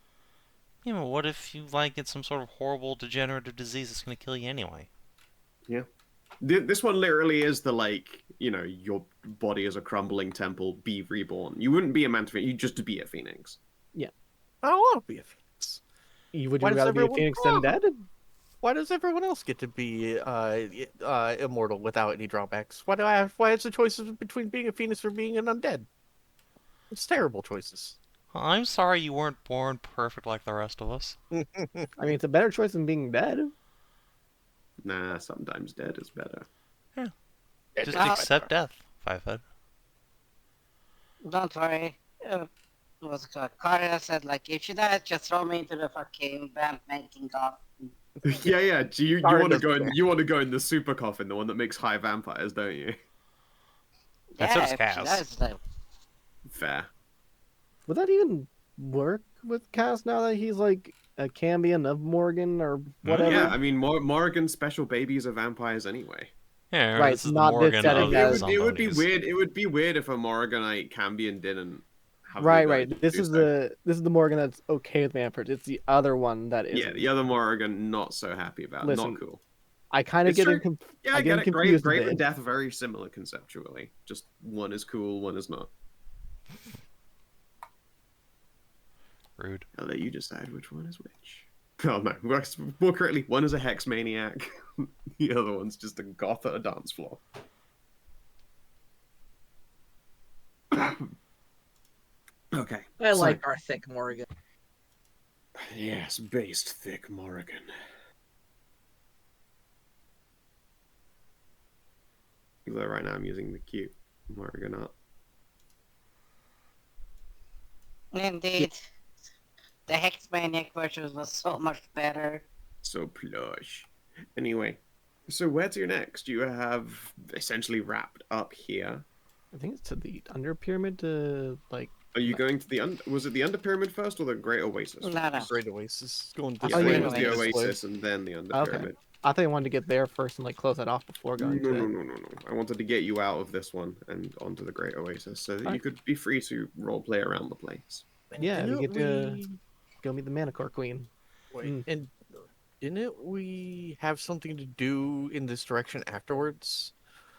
Yeah, but what if you, like, get some sort of horrible degenerative disease that's gonna kill you anyway? Yeah. This one literally is the, like, your body is a crumbling temple, be reborn. You wouldn't be a Manta Phoenix, you'd just be a Phoenix. I don't want to be a Phoenix. Would Why you does rather be a everyone- Phoenix than dead? Why does everyone else get to be immortal without any drawbacks? Why is the choices between being a Phoenix or being an undead? It's terrible choices. I'm sorry you weren't born perfect like the rest of us. I mean, it's a better choice than being dead. Nah, sometimes dead is better. Just Well, accept death, Fivehead. Don't worry. What's it called? Karin said, like, if she dies, just throw me into the fucking vamp making off. Yeah. You Karin want to doesn't go in? care. You want to go in the super coffin, the one that makes high vampires, don't you? That's Yeah, what's if she Kaz. dies, like, Fair. Would that even work with Cass now that he's like a cambion of Morgan or Hmm? whatever. Yeah, I mean, Morrigan's special babies are vampires anyway. Yeah, Right, this is not the this Morgan setting of that- the It would be Zombies. weird. It would be weird if a Morganite cambion didn't have the Right, ability right. to This do is so. the Morgan that's okay with vampires. It's the other one that isn't. Yeah, the other Morrigan not so happy about. Listen, Not cool. I kind of It's get true. him. Yeah, I I get get him it. confused a Grave and bit. Death are very similar conceptually. Just one is cool, one is not. Rude. I'll let you decide which one is which. Oh no, more correctly, one is a hex maniac, the other one's just a goth at a dance floor. Okay. I so- like our thick Morgan. Yes, based thick Morrigan. Although right now I'm using the cute Morrigan art. Indeed. The Hex Maniac version was so much better. So plush. Anyway, so where to next? You have essentially wrapped up here. I think it's to the under pyramid to like. Are you going to the was it the under pyramid first or the Great Oasis? No, no. Great Oasis. Going I this Yeah, thought I you think it were was the going this way. Oasis and then the under Okay. pyramid. I thought I wanted to get there first and like close that off before No, going no, to. no, no, no, no. I wanted to get you out of this one and onto the Great Oasis so that you Alright. could be free to roleplay around the place. Yeah, we Didn't get to go meet the Manicore Queen. Wait, Mm. and didn't we have something to do in this direction afterwards?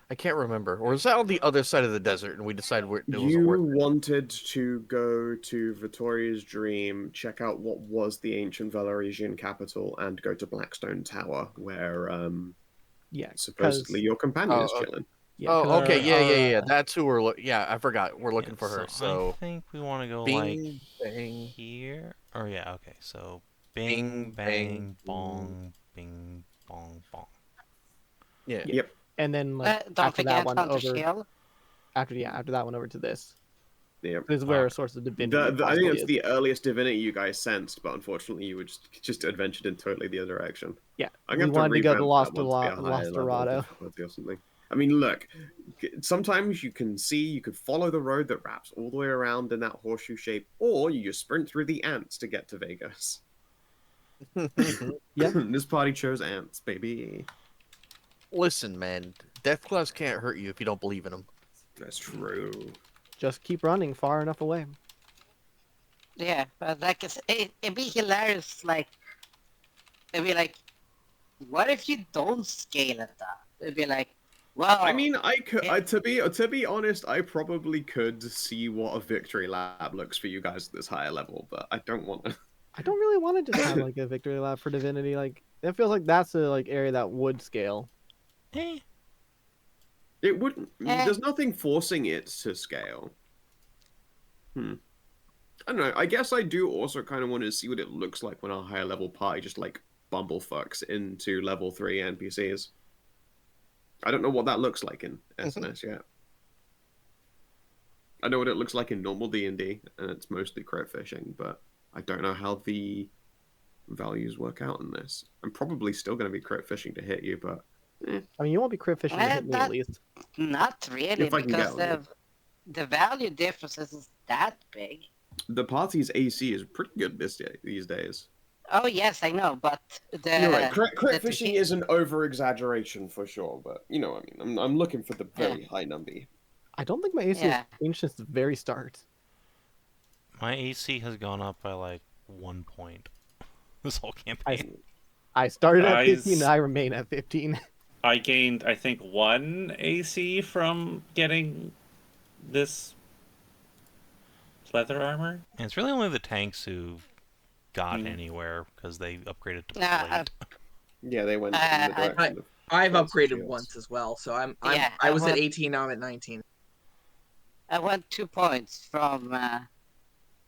I can't remember. Or was that on the other side of the desert and we decided it wasn't You worth it? wanted to go to Vittoria's Dream, check out what was the ancient Valerisian capital, and go to Blackstone Tower, where Yeah, supposedly your companion is Oh, chilling. Yeah, 'cause Oh, okay, yeah. our, That's who we're yeah, I forgot. We're looking Yeah, for her. I So think we want to go bing, like bang. here. Or yeah, okay. So bing, Bing, bang, bang, bong, bing, bong, bong. Yeah. Yep. and then like Don't after that forget one Hunter over Shield. after that one over to this. Yep. This is where Okay. a source of divinity. I think possibly it's is. the earliest divinity you guys sensed, but unfortunately you were just adventured in totally the other direction. Yeah, I'm we gonna have wanted to go to revamp Lost that one to be a higher Lost level of Dorado. difficulty or something. I mean, look, sometimes you can see, you could follow the road that wraps all the way around in that horseshoe shape, or you just sprint through the ants to get to Vegas. Yeah. This party chose ants, baby. Listen, man, death claws can't hurt you if you don't believe in them. That's true. Just keep running far enough away. Yeah, but like it'd be hilarious. Like it'd be like, what if you don't scale at that? It'd be like, well, I mean, I could. it- To be honest, I probably could see what a victory lab looks for you guys at this higher level, but I don't want to. I don't really want to just have like a victory lab for divinity. Like it feels like that's a like area that would scale. Eh. It wouldn't. Eh. There's nothing forcing it to scale. I don't know. I guess I do also kind of want to see what it looks like when a higher level party just like bumblefucks into level 3 NPCs. I don't know what that looks like in SNS yet. I know what it looks like in normal D&D, and it's mostly crit fishing, but I don't know how the values work out in this. I'm probably still going to be crit fishing to hit you, but I mean, you won't be crit fishing to hit me at least. not really, If I can because get on the value difference isn't that big. the party's AC is pretty good these days. Oh yes, I know, but the You're right. Crit the fishing hit- is an over exaggeration for sure, but you know what I mean. I'm looking for the very high number. I don't think my AC Yeah. has changed since the very start. My AC has gone up by like 1 point this whole campaign. I started at Guys. 15 and I remain at 15. I gained, I think, 1 AC from getting this leather armor. And it's really only the tanks who got Hmm. anywhere because they upgraded to Nah, plate. Yeah, they went in the I- direction of I've Lots of upgraded shields. once as well, so I I was at want- 18, now I'm at 19. I went 2 points from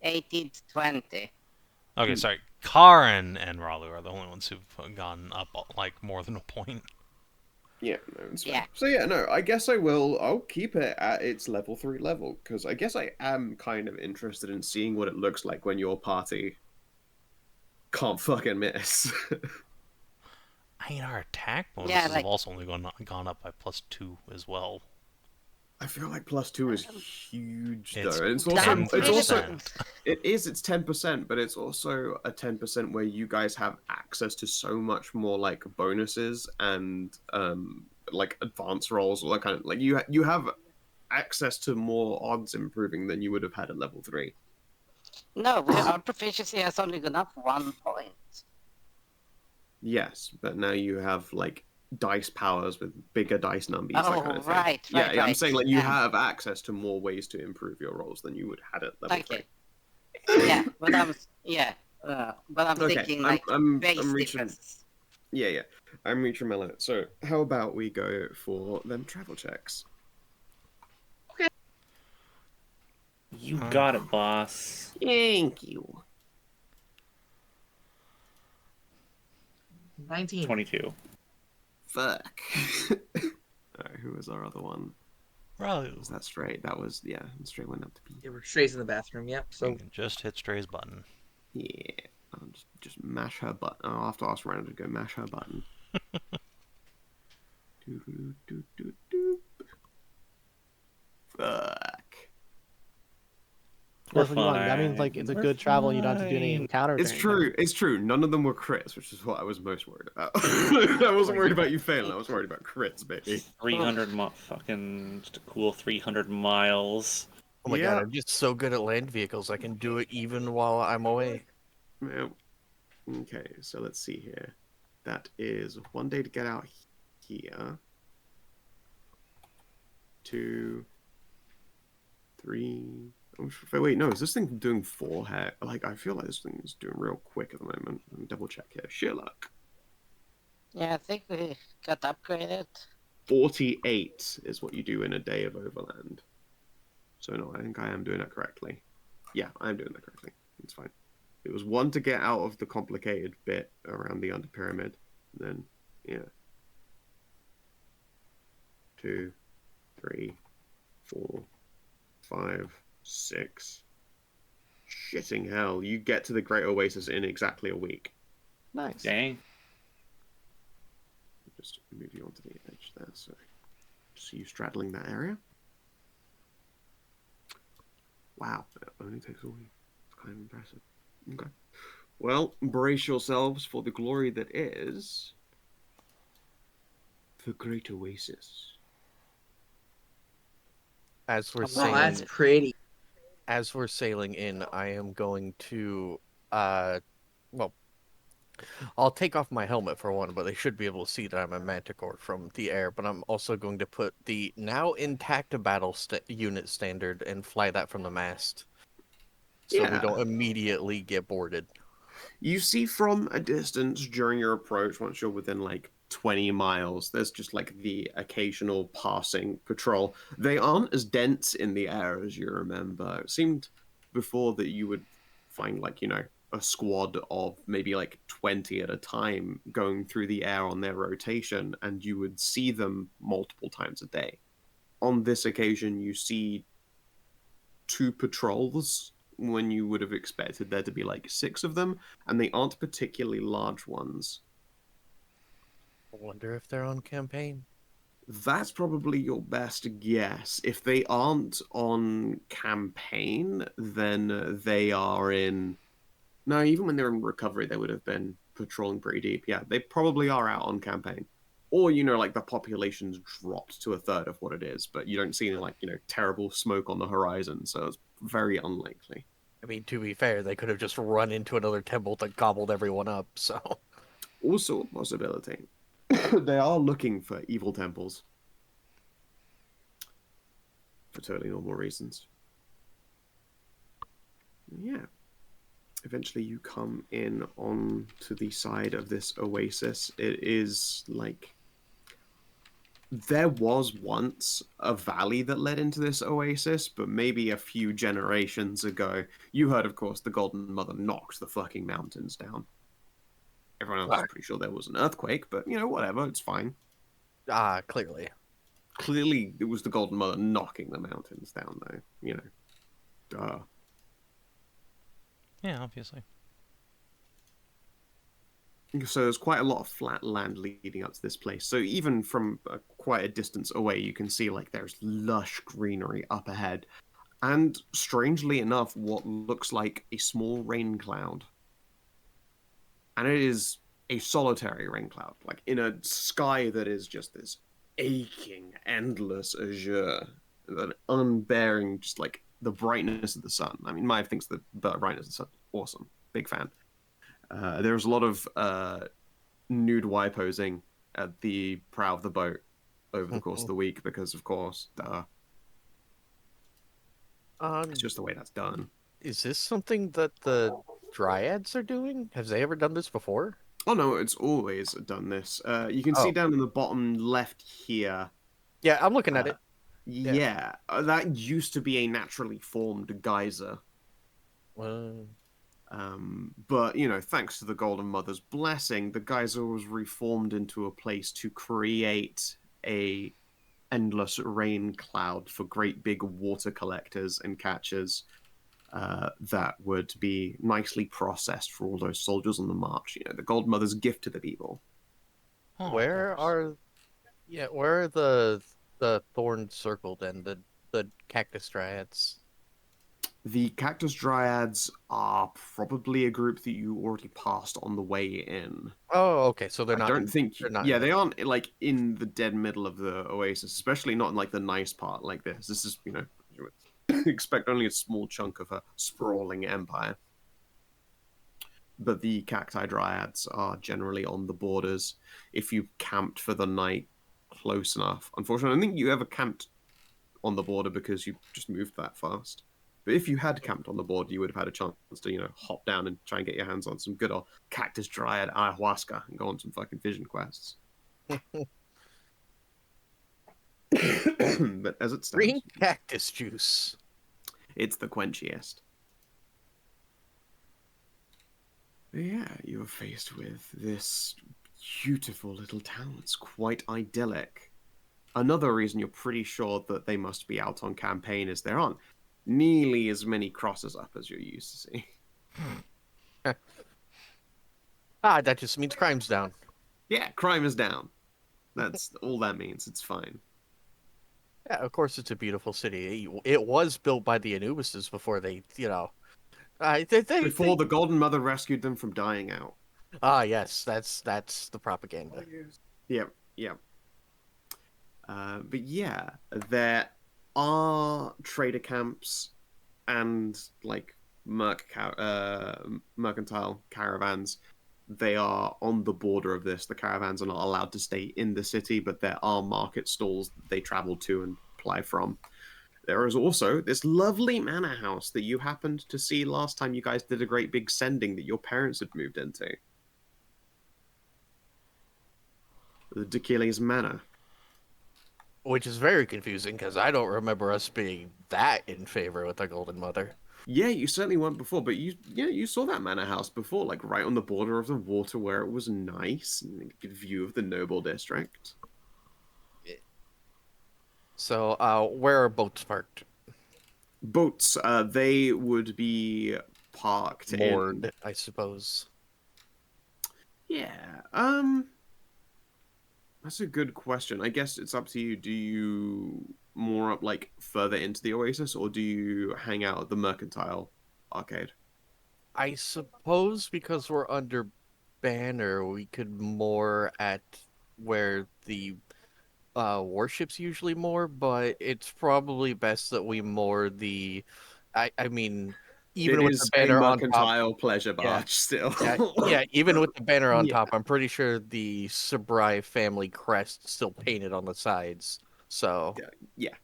18 to 20. Okay, sorry. Karin and Ralu are the only ones who've gone up like more than a point. Yeah, no, it's fair. Yeah. So yeah, no, I guess I'll keep it at its level 3 level, because I guess I am kind of interested in seeing what it looks like when your party can't fucking miss. I mean, our attack bonuses Yeah, like- have also only gone up by +2 as well. I feel like +2 is huge It's though. It's 10%. it's 10%, but it's also a 10% where you guys have access to so much more like bonuses and like advanced rolls, all that kind of like you have access to more odds improving than you would have had at level 3. No, our proficiency has only gone up 1 point. Yes, but now you have like dice powers with bigger dice numbers, that kind of thing. Right, Yeah, right, yeah, I'm right. saying like you have access to more ways to improve your rolls than you would had at level 3. Okay. Yeah, but I'm Okay, thinking like base I'm reaching. differences. Yeah, I'm reaching my limit. So how about we go for them travel checks? You got it, boss. Thank you. 19. 22. Fuck. Alright, who was our other one? Ralu. Was that straight? That was straight went up to be. Yeah, we're Stray's in the bathroom. Yep. You So can just hit Stray's button. Yeah. I'll just mash her button. I'll have to ask Random to go mash her button. Doo-doo-doo-doo-doo. Fuck. That's what you want. That means like it's a good travel and you don't have to do any encounters. It's true. It's true. None of them were crits, which is what I was most worried about. I wasn't worried about you failing. I was worried about crits, baby. 300 fucking just a cool 300 miles. Oh my Yeah. god, I'm just so good at land vehicles. I can do it even while I'm away. Yeah. Okay, so let's see here. That is 1 day to get out here. 2, 3. Oh, wait, no, is this thing doing 4 hair? Like, I feel like this thing is doing real quick at the moment. Let me double check here. Sherlock. Yeah, I think we got upgraded. 48 is what you do in a day of overland. So no, I think I am doing that correctly. Yeah, I am doing that correctly. It's fine. It was 1 to get out of the complicated bit around the under pyramid. Then, yeah. 2, 3, 4, 5, 6. Shitting hell, you get to the Great Oasis in exactly a week. Nice. Dang. Just move you onto the edge there, so see you straddling that area. Wow, it only takes a week. It's kind of impressive. Okay. Well, brace yourselves for the glory that is the Great Oasis. As we're well, sailing, that's pretty. as we're sailing in, I am going to, well, I'll take off my helmet for one, but they should be able to see that I'm a manticore from the air. But I'm also going to put the now intact battle unit standard and fly that from the mast, so we don't immediately get boarded. You see from a distance during your approach, once you're within like 20 miles, there's just like the occasional passing patrol. They aren't as dense in the air as you remember. It seemed before that you would find like, you know, a squad of maybe like 20 at a time going through the air on their rotation, and you would see them multiple times a day. On this occasion, you see 2 patrols when you would have expected there to be like 6 of them, and they aren't particularly large ones. I wonder if they're on campaign. That's probably your best guess. If they aren't on campaign, then they are in... No, even when they're in recovery, they would have been patrolling pretty deep. Yeah, they probably are out on campaign. Or, you know, like the population's dropped to a third of what it is, but you don't see any, like, you know, terrible smoke on the horizon, so it's very unlikely. I mean, to be fair, they could have just run into another temple that gobbled everyone up, so... Also a possibility. They are looking for evil temples. For totally normal reasons. Yeah. Eventually you come in on to the side of this oasis. It is like... There was once a valley that led into this oasis, but maybe a few generations ago, you heard, of course, the Golden Mother knocked the fucking mountains down. Everyone else is pretty sure there was an earthquake, but, you know, whatever, it's fine. Clearly. Clearly, it was the Golden Mother knocking the mountains down, though. You know. Duh. Yeah, obviously. So there's quite a lot of flat land leading up to this place. So even from quite a distance away, you can see like there's lush greenery up ahead. And strangely enough, what looks like a small rain cloud. And it is a solitary rain cloud, like in a sky that is just this aching, endless azure, an unbearing, just like the brightness of the sun. I mean, Maya thinks the brightness of the sun awesome. Big fan. There's a lot of nude Y posing at the prow of the boat over the course of the week because, of course, it's just the way that's done. Is this something that the Dryads are doing? Have they ever done this before? Oh no, it's always done this. You can see down in the bottom left here. Yeah, I'm looking at it. Yeah, that used to be a naturally formed geyser. But, you know, thanks to the Golden Mother's blessing, the geyser was reformed into a place to create a endless rain cloud for great big water collectors and catchers that would be nicely processed for all those soldiers on the march. You know, the Golden Mother's gift to the people. Oh, Where are the thorn circled and the cactus dryads? The Cactus Dryads are probably a group that you already passed on the way in. Oh, okay. So they're I not. don't think. They're not. Yeah, they aren't like in the dead middle of the oasis, especially not in like the nice part like this. This is, you know, you would expect only a small chunk of a sprawling empire. But the Cacti Dryads are generally on the borders. If you camped for the night close enough, unfortunately, I don't think you ever camped on the border because you just moved that fast. But if you had camped on the border, you would have had a chance to, you know, hop down and try and get your hands on some good old Cactus Dryad ayahuasca and go on some fucking vision quests. But as it stands, Green cactus juice. it's the quenchiest. But yeah, you're faced with this beautiful little town. It's quite idyllic. Another reason you're pretty sure that they must be out on campaign is there aren't nearly as many crosses up as you're used to seeing. That just means crime's down. Yeah, crime is down. That's all that means. It's fine. Yeah, of course it's a beautiful city. It was built by the Anubises before they, you know, Before the Golden Mother rescued them from dying out. Yes, that's the propaganda. Yep, yep. But yeah, there are trader camps and like mercantile caravans. They are on the border of this. The caravans are not allowed to stay in the city, but there are market stalls that they travel to and apply from. There is also this lovely manor house that you happened to see last time you guys did a great big sending that your parents had moved into. The D'Achilles Manor. Which is very confusing because I don't remember us being that in favor with the Golden Mother. Yeah, you certainly weren't before, but you saw that manor house before, like right on the border of the water where it was nice and a good view of the noble district. So, where are boats parked? Boats, they would be parked Moored, in... I suppose. Yeah, that's a good question. I guess it's up to you. Do you moor up like further into the oasis, or do you hang out at the mercantile arcade? I suppose because we're under banner, we could moor at where the warships usually moor, but it's probably best that we moor the. I mean, even It with is the a banner on top. mercantile pleasure barge still. Yeah, even with the banner on Yeah. top, I'm pretty sure the Sabrai family crest still painted on the sides. So, Yeah.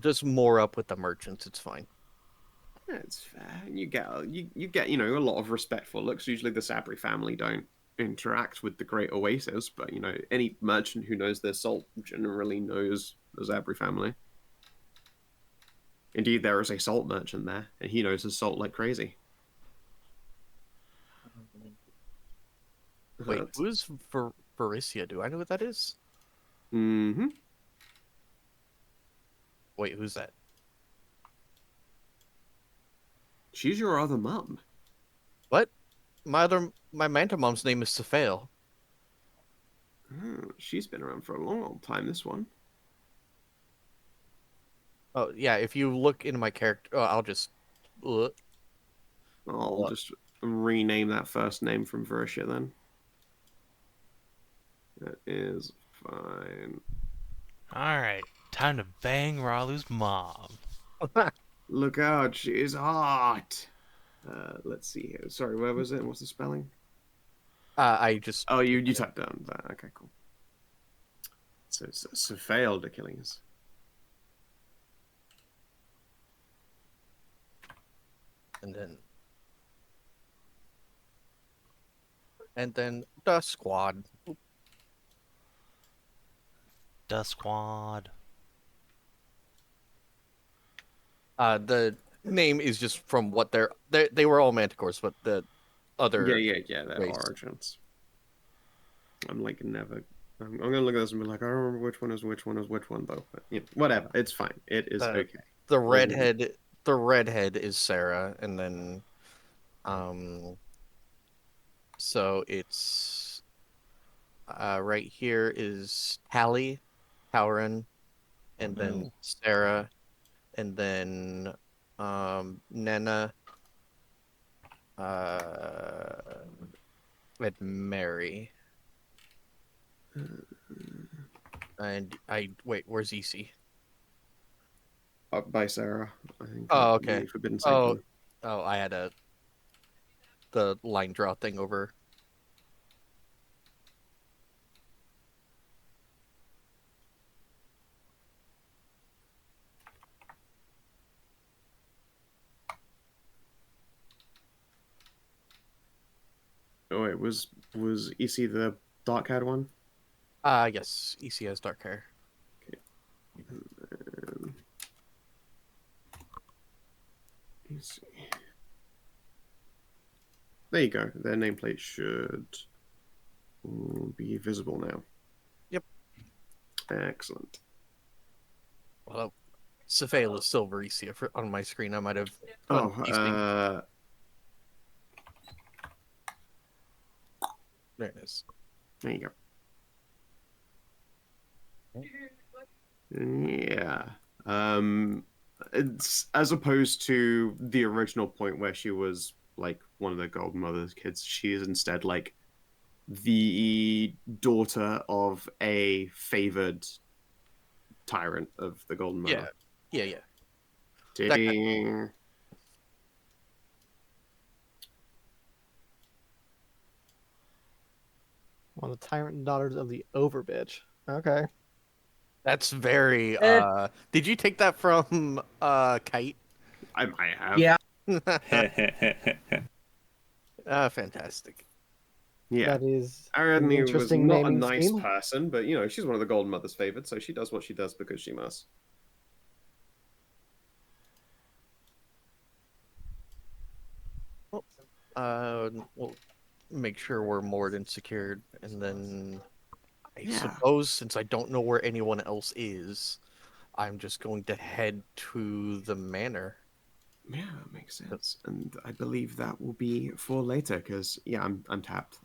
just moor up with the merchants. It's fine. Yeah, it's fair. You get you know, a lot of respectful looks. Usually the Sabri family don't interact with the Great Oasis, but you know, any merchant who knows their salt generally knows the Sabri family. Indeed, there is a salt merchant there, and he knows his salt like crazy. Wait, who's Vericia? Do I know what that is? Mm-hmm. Wait, who's that? She's your other mum. What? My Manta Mom's name is Safael. She's been around for a long, long time, this one. Oh yeah, if you look into my character, I'll just. I'll What? just rename that first name from Verusha then. That is fine. Alright, time to bang Ralu's mom. Look out, she is hot. Let's see here. Sorry, where was it? What's the spelling? I just. Oh, you typed down that. Okay, cool. So failed the killings. And then the squad. The squad. The name is just from what they were all manticores, but the other Yeah, they're race. origins. I'm like never. I'm gonna look at this and be like, I don't remember which one is which one though. But whatever, it's fine. It is okay. The redhead is Sarah, and then, so it's, right here is Hallie, Karin, and then Sarah, and then, Nena, and Mary. And wait, where's EC? Up by Sarah, I think. Oh, okay. The Forbidden Sanctum. Oh, I had the line draw thing over. Oh wait, was EC the dark haired one? Yes, EC has dark hair. EC. There you go. Their nameplate should be visible now. Yep. Excellent. Well, Safael is silver EC on my screen. I might have. There it is. There you go. Yeah. It's as opposed to the original point where she was like one of the Golden Mother's kids. She is instead like the daughter of a favored tyrant of the Golden Mother. Yeah. Ding. One of the tyrant daughters of the over bitch. Okay. That's very. Did you take that from Kite? I might have. Yeah. Fantastic. Yeah. That is Ariadne an was interesting not a naming nice scheme. person, but she's one of the Golden Mother's favorites, so she does what she does because she must. We'll make sure we're moored and secured, and then I Yeah. suppose since I don't know where anyone else is, I'm just going to head to the manor. Yeah, that makes sense. And I believe that will be for later, because I'm tapped.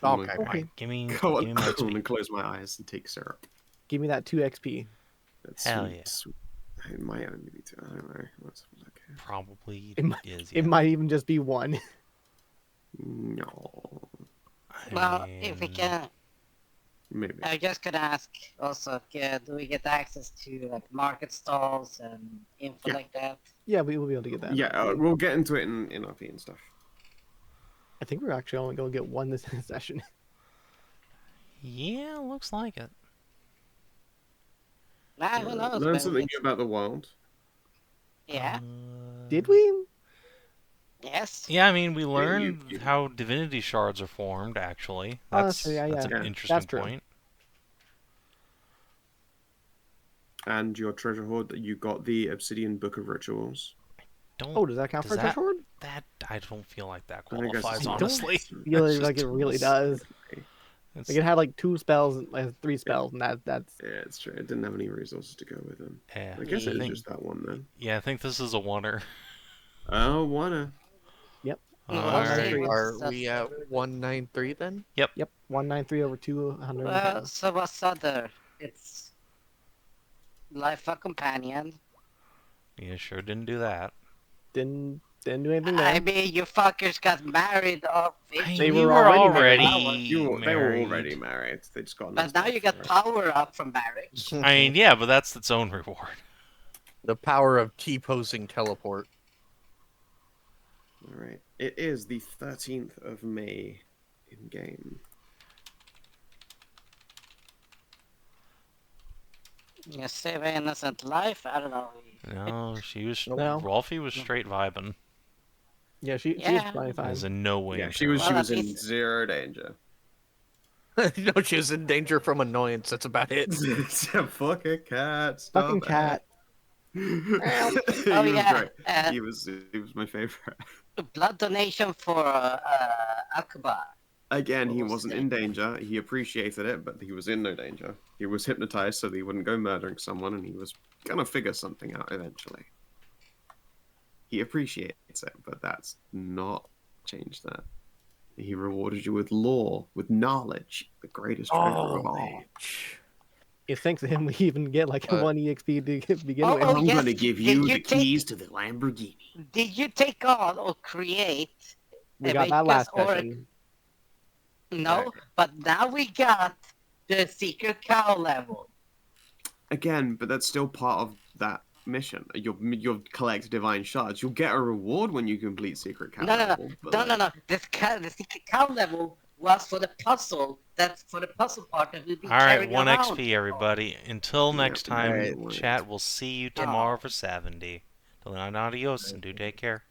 I'm Okay. gonna Okay. Give me Go on, my I'm XP. gonna close my eyes and take syrup. Give me that 2 XP. That's Hell sweet, yeah. sweet. It might only be 2. I don't know. Let's have a look here. Probably It might- is. It might even just be 1. No, Well, if we mean, can, maybe. I was just gonna ask also, do we get access to like market stalls and info Yeah. like that? Yeah, we will be able to get that. Yeah, we'll get into it in RP and stuff. I think we're actually only going to get 1 this session. Yeah, looks like it. Who knows? Learn Maybe something it's- new about the wild. Yeah. Did we? Yes. Yeah, I mean, we you- learned you- how divinity shards are formed, actually. Oh, That's, so yeah, that's yeah. an Yeah. interesting That's true. point. And your treasure hoard that you got the Obsidian Book of Rituals. Don't, Oh, does that count Does for a that- treasure hoard? that I don't feel like that I think that's qualifies, just- honestly. Feel That's like just it really tools. does. It's, Like it had like 2 spells, like 3 spells, and that's Yeah, it's true. It didn't have any resources to go with them. yeah, I guess I it was think, just that one then. yeah, I think this is a oneer. Oh, wanna. 193. Are we at 193 then? Yep, 193 over 210. Well, so what's other? It's life a companion. You sure didn't do that. Didn't do anything there. I mean, you fuckers got married off. They we were were already already They were married. already married. They just got. But now you got power up from marriage. I mean, yeah, but that's its own reward. The power of T-posing teleport. All right. It is the 13th of May in game. You save an innocent life? I don't know. No, she was. No. Rolfie was straight vibing. Yeah, she was Yeah. fine. There's in no way. Yeah, she was Well, in at least- zero danger. No, she was in danger from annoyance. That's about it. Fuck a cat. Stop Fucking cat. he Oh, was yeah, great. He was my favorite. Blood donation for Akbar. Again, he What was wasn't his in danger. He appreciated it, but he was in no danger. He was hypnotized so that he wouldn't go murdering someone, and he was gonna figure something out eventually. He appreciates it, but that's not changed that. He rewarded you with lore, with knowledge, the greatest treasure of all. It's thanks to him we even get like 1 EXP to begin Oh, with. oh, I'm yes, gonna give did you you the take- keys to the Lamborghini. Did you take on or create? We a got that Vegas last or- session. No, but now we got the secret cow level. Again, but that's still part of that mission. You'll collect divine shards. You'll get a reward when you complete secret cow No. level. but, No. The secret cow level was for the puzzle. That's for the puzzle part that we'll be All right, carrying 1 around. XP, everybody. Until next time, Alright. chat. We'll see you tomorrow for 70. Till then, adios and do take care.